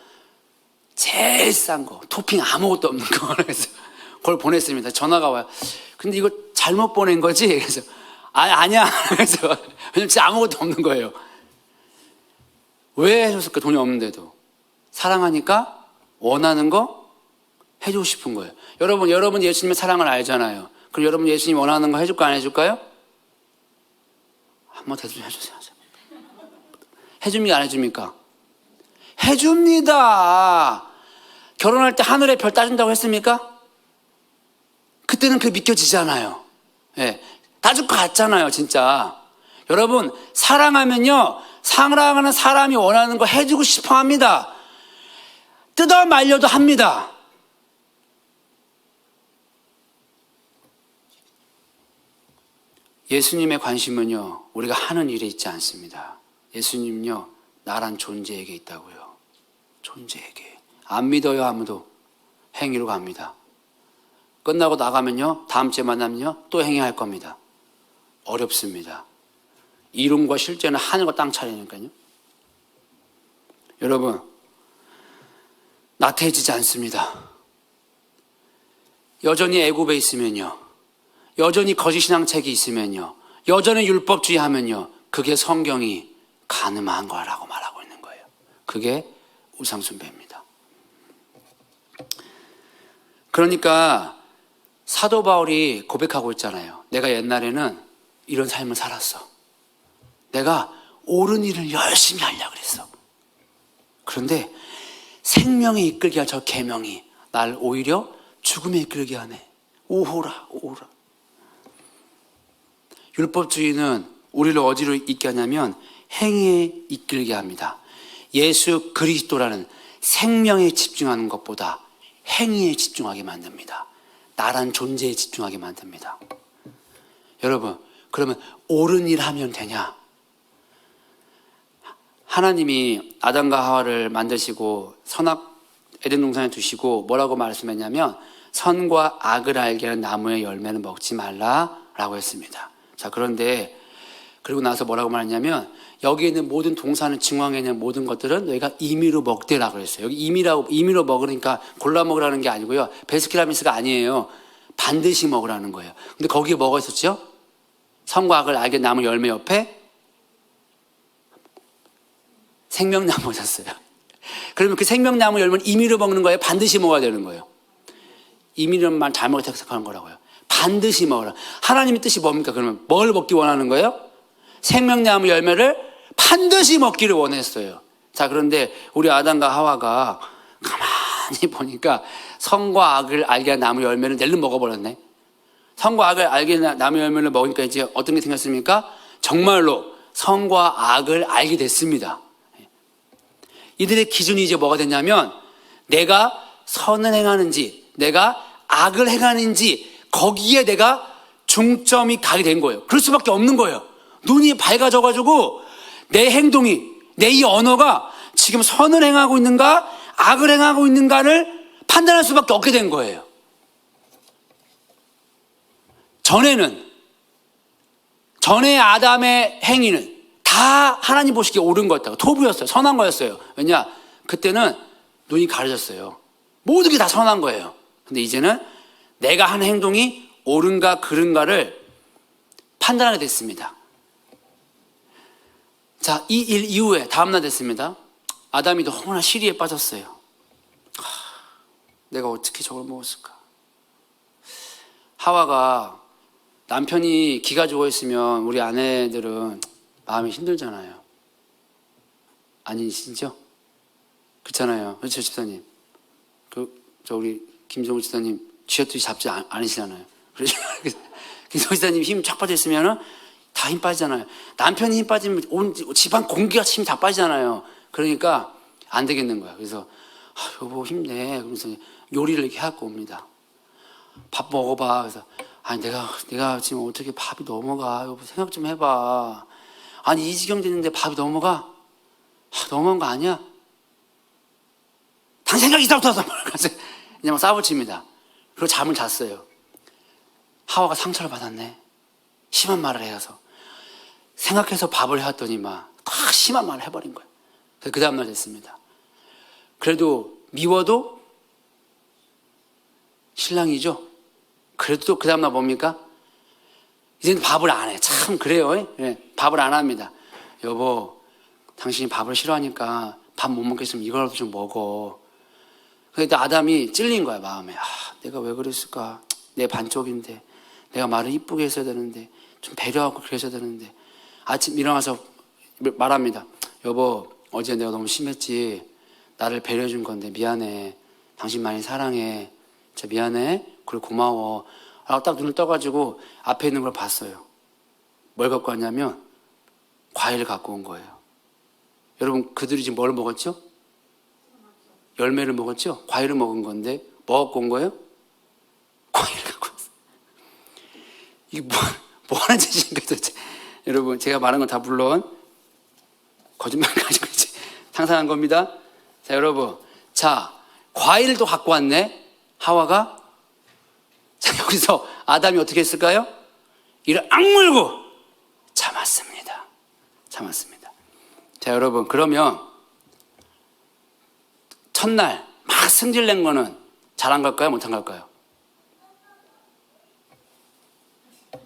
Speaker 1: 제일 싼 거, 토핑 아무것도 없는 거. 그래서 그걸 보냈습니다. 전화가 와요. 근데 이거 잘못 보낸 거지? 그래서 아니야. 그래서 왜냐면 진짜 아무것도 없는 거예요. 왜 해줬을까? 돈이 없는데도. 사랑하니까 원하는 거 해주고 싶은 거예요. 여러분 예수님의 사랑을 알잖아요. 그럼 여러분 예수님 원하는 거 해줄까 안 해줄까요? 한번 대충 해주세요. 해줍니까 안 해줍니까? 해줍니다. 결혼할 때 하늘의 별 따준다고 했습니까? 그때는 그게 믿겨지잖아요. 따줄 것 같잖아요, 진짜. 여러분, 사랑하면요, 사랑하는 사람이 원하는 거 해주고 싶어 합니다. 뜯어 말려도 합니다. 예수님의 관심은요, 우리가 하는 일에 있지 않습니다. 예수님은요, 나란 존재에게 있다고요. 존재에게. 안 믿어요, 아무도. 행위로 갑니다. 끝나고 나가면요, 다음 주에 만나면요, 또 행위할 겁니다. 어렵습니다. 이름과 실제는 하늘과 땅 차이니까요. 여러분, 나태해지지 않습니다. 여전히 애굽에 있으면요, 여전히 거짓 신앙책이 있으면요, 여전히 율법주의 하면요, 그게 성경이 가늠한 거라고 말하고 있는 거예요. 그게 우상숭배입니다. 그러니까 사도 바울이 고백하고 있잖아요. 내가 옛날에는 이런 삶을 살았어. 내가 옳은 일을 열심히 하려고 그랬어. 그런데 생명에 이끌게 할 저 계명이 날 오히려 죽음에 이끌게 하네. 오호라. 율법주의는 우리를 어디로 있게 하냐면 행위에 이끌게 합니다. 예수 그리스도라는 생명에 집중하는 것보다 행위에 집중하게 만듭니다. 나란 존재에 집중하게 만듭니다. 여러분, 그러면 옳은 일 하면 되냐? 하나님이 아담과 하와를 만드시고 선악 에덴 동산에 두시고 뭐라고 말씀했냐면 선과 악을 알게 하는 나무의 열매는 먹지 말라라고 했습니다. 자, 그런데 그리고 나서 뭐라고 말했냐면 여기에 있는 모든 동사는 증황에 있는 모든 것들은 너희가 임의로 먹되라 그랬어요. 여기 임의로 먹으니까 골라 먹으라는 게 아니고요. 베스키라빈스가 아니에요. 반드시 먹으라는 거예요. 근데 거기에 뭐가 있었죠? 선과 악을 알게 나무 열매 옆에 생명나무가 있었어요. 그러면 그 생명나무 열매는 임의로 먹는 거예요? 반드시 먹어야 되는 거예요? 임의로만 잘못 해석하는 거라고요. 반드시 먹으라. 하나님의 뜻이 뭡니까? 그러면 뭘 먹기 원하는 거예요? 생명나무 열매를 반드시 먹기를 원했어요. 자, 그런데 우리 아담과 하와가 가만히 보니까 선과 악을 알게 한 나무 열매를 낼름 먹어버렸네. 선과 악을 알게 한 나무 열매를 먹으니까 이제 어떤 게 생겼습니까? 정말로 선과 악을 알게 됐습니다. 이들의 기준이 이제 뭐가 됐냐면 내가 선을 행하는지 내가 악을 행하는지 거기에 내가 중점이 가게 된 거예요. 그럴 수밖에 없는 거예요. 눈이 밝아져가지고 내 행동이, 내 이 언어가 지금 선을 행하고 있는가 악을 행하고 있는가를 판단할 수밖에 없게 된 거예요. 전에 아담의 행위는 다 하나님 보시기에 옳은 거였다고, 토부였어요. 선한 거였어요. 왜냐? 그때는 눈이 가려졌어요. 모든 게 다 선한 거예요. 근데 이제는 내가 하는 행동이 옳은가 그른가를 판단하게 됐습니다. 자, 이 일 이후에 다음날 됐습니다. 아담이 너무나 시리에 빠졌어요. 내가 어떻게 저걸 먹었을까? 하와가 남편이 기가 죽어 있으면 우리 아내들은 마음이 힘들잖아요. 아니시죠? 그렇잖아요. 그렇죠, 집사님. 우리 김종우 집사님 쥐어뜯기 잡지 않으시잖아요. 그렇죠? 김종우 집사님 힘 쫙 빠져 있으면은 다 힘 빠지잖아요. 남편이 힘 빠지면 온 집안 공기가 힘 다 빠지잖아요. 그러니까 안 되겠는 거야. 그래서 여보 힘내. 그러면서 요리를 이렇게 해갖고 옵니다. 밥 먹어봐. 그래서 아니 내가 지금 어떻게 밥이 넘어가? 여보 생각 좀 해봐. 아니 이 지경 됐는데 밥이 넘어가? 너무한 거 아니야? 당신 생각이 있다부터 그냥 막 싸우칩니다. 그리고 잠을 잤어요. 하와가 상처를 받았네. 심한 말을 해서 생각해서 밥을 해왔더니 막 심한 말을 해버린 거예요. 그래서 그 다음날 됐습니다. 그래도 미워도 신랑이죠. 그래도 그 다음날 뭡니까? 이제는 밥을 안 해. 참 그래요. 네, 밥을 안 합니다. 여보, 당신이 밥을 싫어하니까 밥 못 먹겠으면 이거라도 좀 먹어. 그런데 아담이 찔린 거야, 마음에. 내가 왜 그랬을까? 내 반쪽인데. 내가 말을 이쁘게 했어야 되는데. 좀 배려하고 그랬어야 되는데. 아침 일어나서 말합니다. 여보, 어제 내가 너무 심했지. 나를 배려해 준 건데 미안해. 당신 많이 사랑해. 진짜 미안해. 그리고 고마워. 라고 딱 눈을 떠가지고 앞에 있는 걸 봤어요. 뭘 갖고 왔냐면 과일을 갖고 온 거예요. 여러분, 그들이 지금 뭘 먹었죠? 열매를 먹었죠? 과일을 먹은 건데 뭐 갖고 온 거예요? 과일을 갖고 왔어요. 이게 뭐 하는 짓인가 도대체. 여러분, 제가 말한 건 다 물론 거짓말 가지고 이제 상상한 겁니다. 자, 여러분, 자, 과일도 갖고 왔네. 하와가. 자, 여기서 아담이 어떻게 했을까요? 이를 악물고 참았습니다. 자, 여러분, 그러면 첫날 막 승질낸 거는 잘한 걸까요? 못한 걸까요?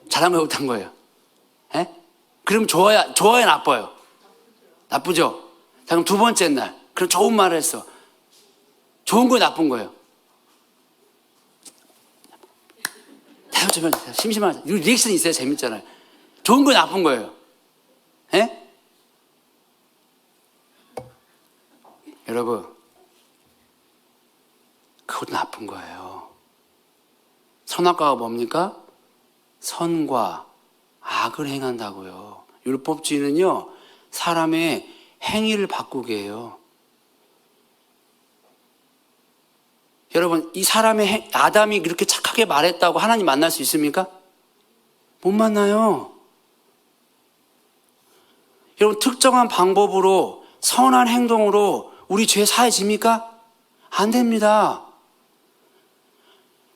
Speaker 1: 잘한 거예요? 못한 거예요? 예? 그럼 좋아야 나빠요? 나쁘죠? 자, 그럼 두 번째 날, 그럼 좋은 말을 했어. 좋은 거예요? 나쁜 거예요? 심심하죠? 리액션이 있어야 재밌잖아요. 좋은 거예요? 나쁜 거예요? 예? 여러분, 그것도 나쁜 거예요. 선악과가 뭡니까? 선과 악을 행한다고요. 율법주의는요, 사람의 행위를 바꾸게 해요. 여러분, 이 사람의 아담이 그렇게 착하게 말했다고 하나님 만날 수 있습니까? 못 만나요. 여러분, 특정한 방법으로 선한 행동으로 우리 죄 사해집니까? 안 됩니다.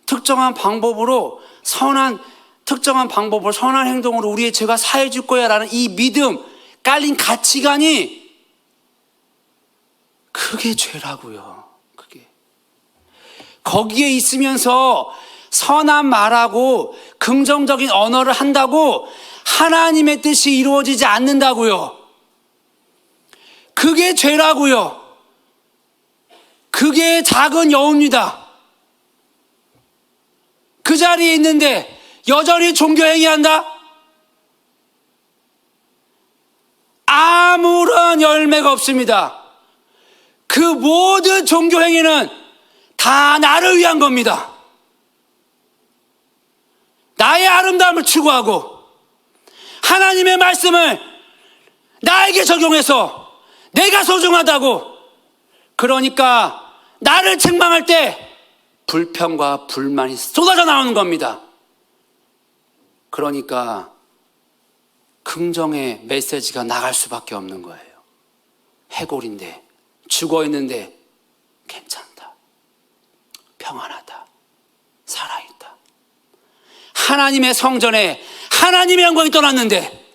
Speaker 1: 특정한 방법으로 선한 특정한 방법으로 선한 행동으로 우리의 죄가 사해질 거야 라는 이 믿음, 깔린 가치관이 그게 죄라고요. 그게. 거기에 있으면서 선한 말하고 긍정적인 언어를 한다고 하나님의 뜻이 이루어지지 않는다고요. 그게 죄라고요. 그게 작은 여우입니다. 그 자리에 있는데 여전히 종교행위한다? 아무런 열매가 없습니다. 그 모든 종교행위는 다 나를 위한 겁니다. 나의 아름다움을 추구하고 하나님의 말씀을 나에게 적용해서 내가 소중하다고, 그러니까 나를 책망할 때 불평과 불만이 쏟아져 나오는 겁니다. 그러니까 긍정의 메시지가 나갈 수밖에 없는 거예요. 해골인데, 죽어있는데 괜찮다, 평안하다, 살아있다. 하나님의 성전에 하나님의 영광이 떠났는데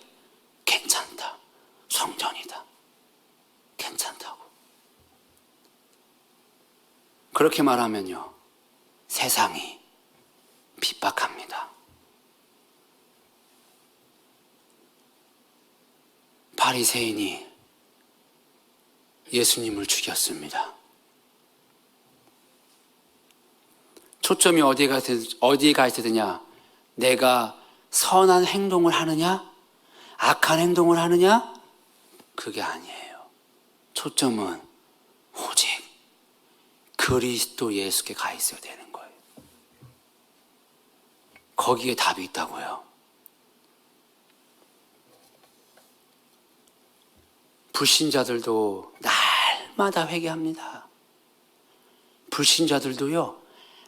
Speaker 1: 괜찮다, 성전이다, 괜찮다고. 그렇게 말하면요, 세상이 핍박합니다. 바리새인이 예수님을 죽였습니다. 초점이 어디에 가 있어야 되냐? 내가 선한 행동을 하느냐? 악한 행동을 하느냐? 그게 아니에요. 초점은 오직 그리스도 예수께 가 있어야 되는 거예요. 거기에 답이 있다고요. 불신자들도 날마다 회개합니다. 불신자들도요,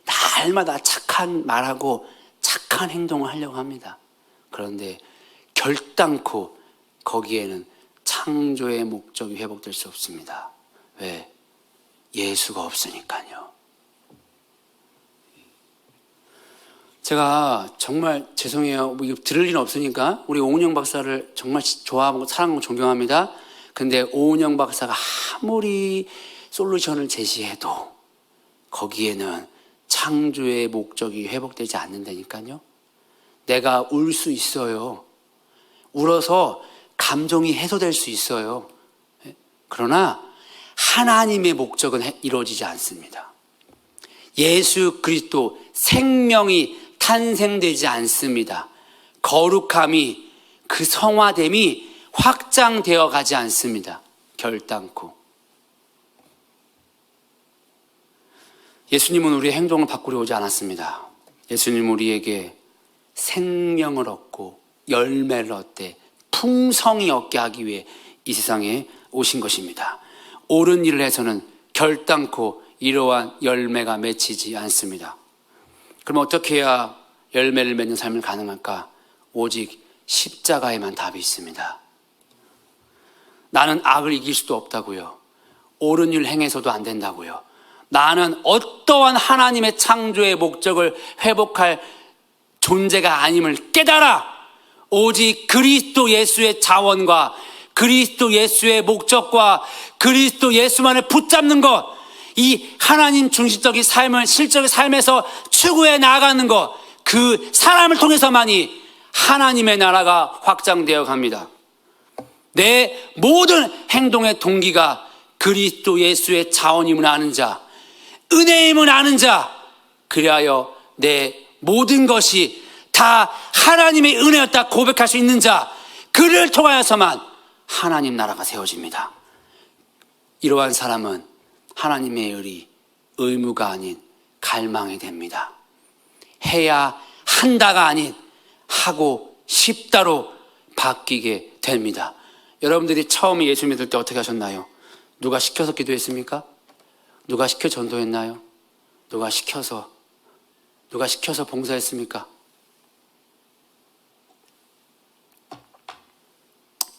Speaker 1: 날마다 착한 말하고 착한 행동을 하려고 합니다. 그런데 결단코 거기에는 창조의 목적이 회복될 수 없습니다. 왜? 예수가 없으니까요. 제가 정말 죄송해요. 이거 들을 일은 없으니까 우리 오은영 박사를 정말 좋아하고 사랑하고 존경합니다. 근데 오은영 박사가 아무리 솔루션을 제시해도 거기에는 창조의 목적이 회복되지 않는다니까요. 내가 울 수 있어요. 울어서 감정이 해소될 수 있어요. 그러나 하나님의 목적은 이루어지지 않습니다. 예수 그리스도 생명이 탄생되지 않습니다. 거룩함이, 그 성화됨이 확장되어 가지 않습니다. 결단코. 예수님은 우리의 행동을 바꾸려 오지 않았습니다. 예수님은 우리에게 생명을 얻고 열매를 얻되 풍성히 얻게 하기 위해 이 세상에 오신 것입니다. 옳은 일을 해서는 결단코 이러한 열매가 맺히지 않습니다. 그럼 어떻게 해야 열매를 맺는 삶을 가능할까? 오직 십자가에만 답이 있습니다. 나는 악을 이길 수도 없다고요. 옳은 일 행해서도 안 된다고요. 나는 어떠한 하나님의 창조의 목적을 회복할 존재가 아님을 깨달아 오직 그리스도 예수의 자원과 그리스도 예수의 목적과 그리스도 예수만을 붙잡는 것, 이 하나님 중심적인 삶을 실적인 삶에서 추구해 나아가는 것, 그 사람을 통해서만이 하나님의 나라가 확장되어 갑니다. 내 모든 행동의 동기가 그리스도 예수의 자원임을 아는 자, 은혜임을 아는 자, 그리하여 내 모든 것이 다 하나님의 은혜였다 고백할 수 있는 자, 그를 통하여서만 하나님 나라가 세워집니다. 이러한 사람은 하나님의 의리, 의무가 아닌 갈망이 됩니다. 해야 한다가 아닌 하고 싶다로 바뀌게 됩니다. 여러분들이 처음에 예수 믿을 때 어떻게 하셨나요? 누가 시켜서 기도했습니까? 누가 시켜 전도했나요? 누가 시켜서 봉사했습니까?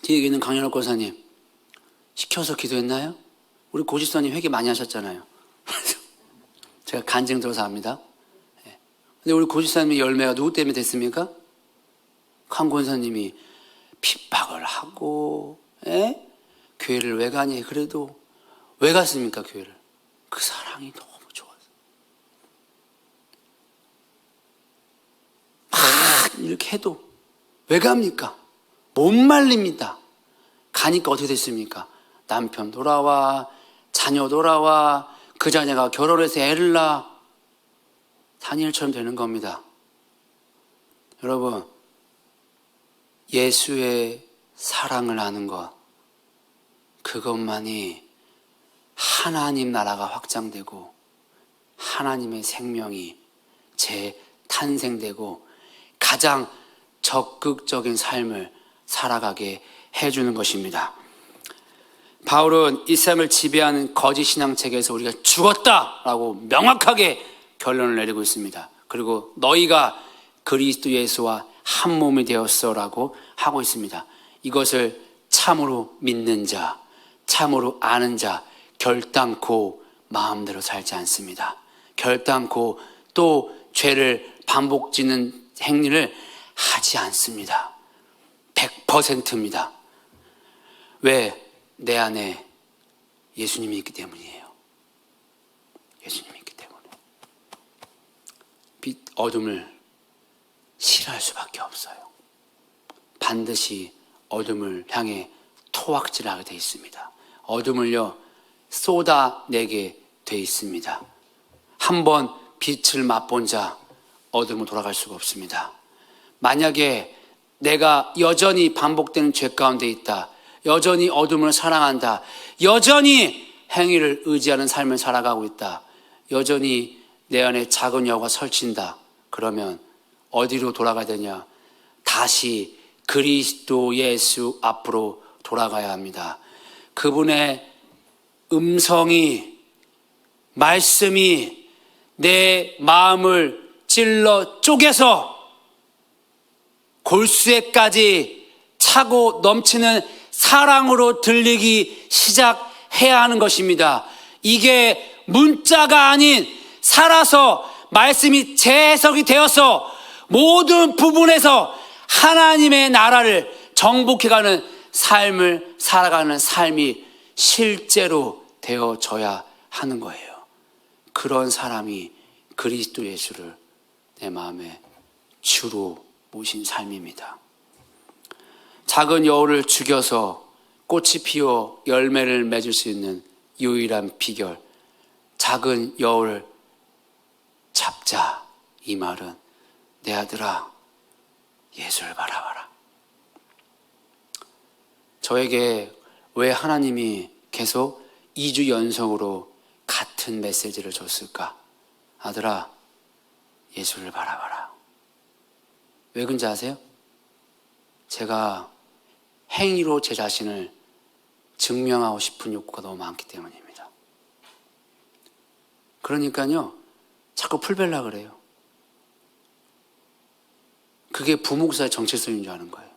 Speaker 1: 뒤에 있는 강연옥 권사님, 시켜서 기도했나요? 우리 고집사님 회개 많이 하셨잖아요. 제가 간증 들어서 압니다. 근데 우리 고집사님의 열매가 누구 때문에 됐습니까? 강 권사님이 핍박을 하고 교회를 왜 가니? 그래도 왜 갔습니까? 교회를? 그 사랑이 너무 좋아서 막 이렇게 해도 왜 갑니까? 못 말립니다. 가니까 어떻게 됐습니까? 남편 돌아와, 자녀 돌아와, 그 자녀가 결혼해서 애를 낳아. 다니엘처럼 되는 겁니다. 여러분, 예수의 사랑을 아는 것, 그것만이 하나님 나라가 확장되고 하나님의 생명이 재탄생되고 가장 적극적인 삶을 살아가게 해주는 것입니다. 바울은 이 세상을 지배하는 거짓 신앙책에서 우리가 죽었다라고 명확하게 결론을 내리고 있습니다. 그리고 너희가 그리스도 예수와 한 몸이 되었어라고 하고 있습니다. 이것을 참으로 믿는 자, 참으로 아는 자, 결단코 마음대로 살지 않습니다. 결단코 또 죄를 반복짓는 행위를 하지 않습니다. 100%입니다. 왜? 내 안에 예수님이 있기 때문이에요. 예수님이 있기 때문에. 빛, 어둠을 싫어할 수밖에 없어요. 반드시 어둠을 향해 토악질하게 되어 있습니다. 어둠을요 쏟아내게 되어 있습니다. 한번 빛을 맛본 자 어둠으로 돌아갈 수가 없습니다. 만약에 내가 여전히 반복되는 죄 가운데 있다, 여전히 어둠을 사랑한다, 여전히 행위를 의지하는 삶을 살아가고 있다, 여전히 내 안에 작은 여호가 설친다, 그러면 어디로 돌아가야 되냐? 다시 그리스도 예수 앞으로 돌아가야 합니다. 그분의 음성이, 말씀이 내 마음을 찔러 쪼개서 골수에까지 차고 넘치는 사랑으로 들리기 시작해야 하는 것입니다. 이게 문자가 아닌 살아서 말씀이 재해석이 되어서 모든 부분에서 하나님의 나라를 정복해가는 삶을 살아가는 삶이 실제로 되어져야 하는 거예요. 그런 사람이 그리스도 예수를 내 마음에 주로 모신 삶입니다. 작은 여우를 죽여서 꽃이 피어 열매를 맺을 수 있는 유일한 비결, 작은 여우를 잡자. 이 말은 내 아들아 예수를 바라봐라. 저에게 왜 하나님이 계속 2주 연속으로 같은 메시지를 줬을까? 아들아 예수를 바라봐라. 왜 그런지 아세요? 제가 행위로 제 자신을 증명하고 싶은 욕구가 너무 많기 때문입니다. 그러니까요 자꾸 풀벨라 그래요. 그게 부목사의 정체성인 줄 아는 거예요.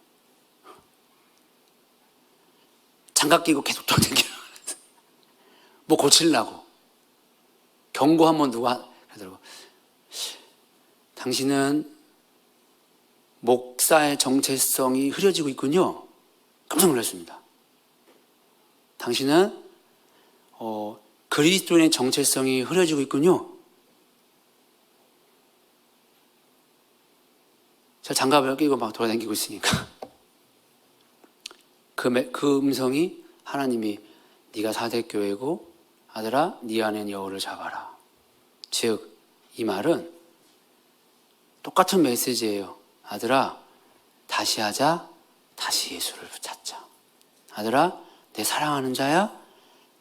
Speaker 1: 장갑 끼고 계속 돌아다니고 뭐 고치려고. 경고 한번 누가 하더라고. 당신은 목사의 정체성이 흐려지고 있군요. 깜짝 놀랐습니다. 당신은 그리스도인의 정체성이 흐려지고 있군요. 제가 장갑을 끼고 막 돌아다니고 있으니까 그 음성이 하나님이 네가 사대교회고 아들아 네 안엔 여호를 잡아라. 즉 이 말은 똑같은 메시지예요. 아들아 다시 하자. 다시 예수를 찾자. 아들아 내 사랑하는 자야.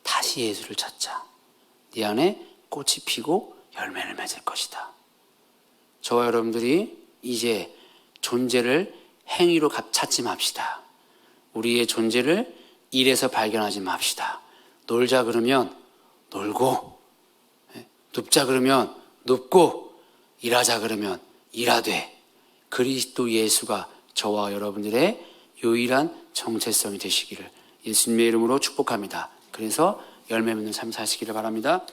Speaker 1: 다시 예수를 찾자. 네 안에 꽃이 피고 열매를 맺을 것이다. 저와 여러분들이 이제 존재를 행위로 찾지 맙시다. 우리의 존재를 일에서 발견하지 맙시다. 놀자 그러면 놀고, 눕자 그러면 눕고, 일하자 그러면 일하되, 그리스도 예수가 저와 여러분들의 유일한 정체성이 되시기를 예수님의 이름으로 축복합니다. 그래서 열매 맺는 삶 사시기를 바랍니다.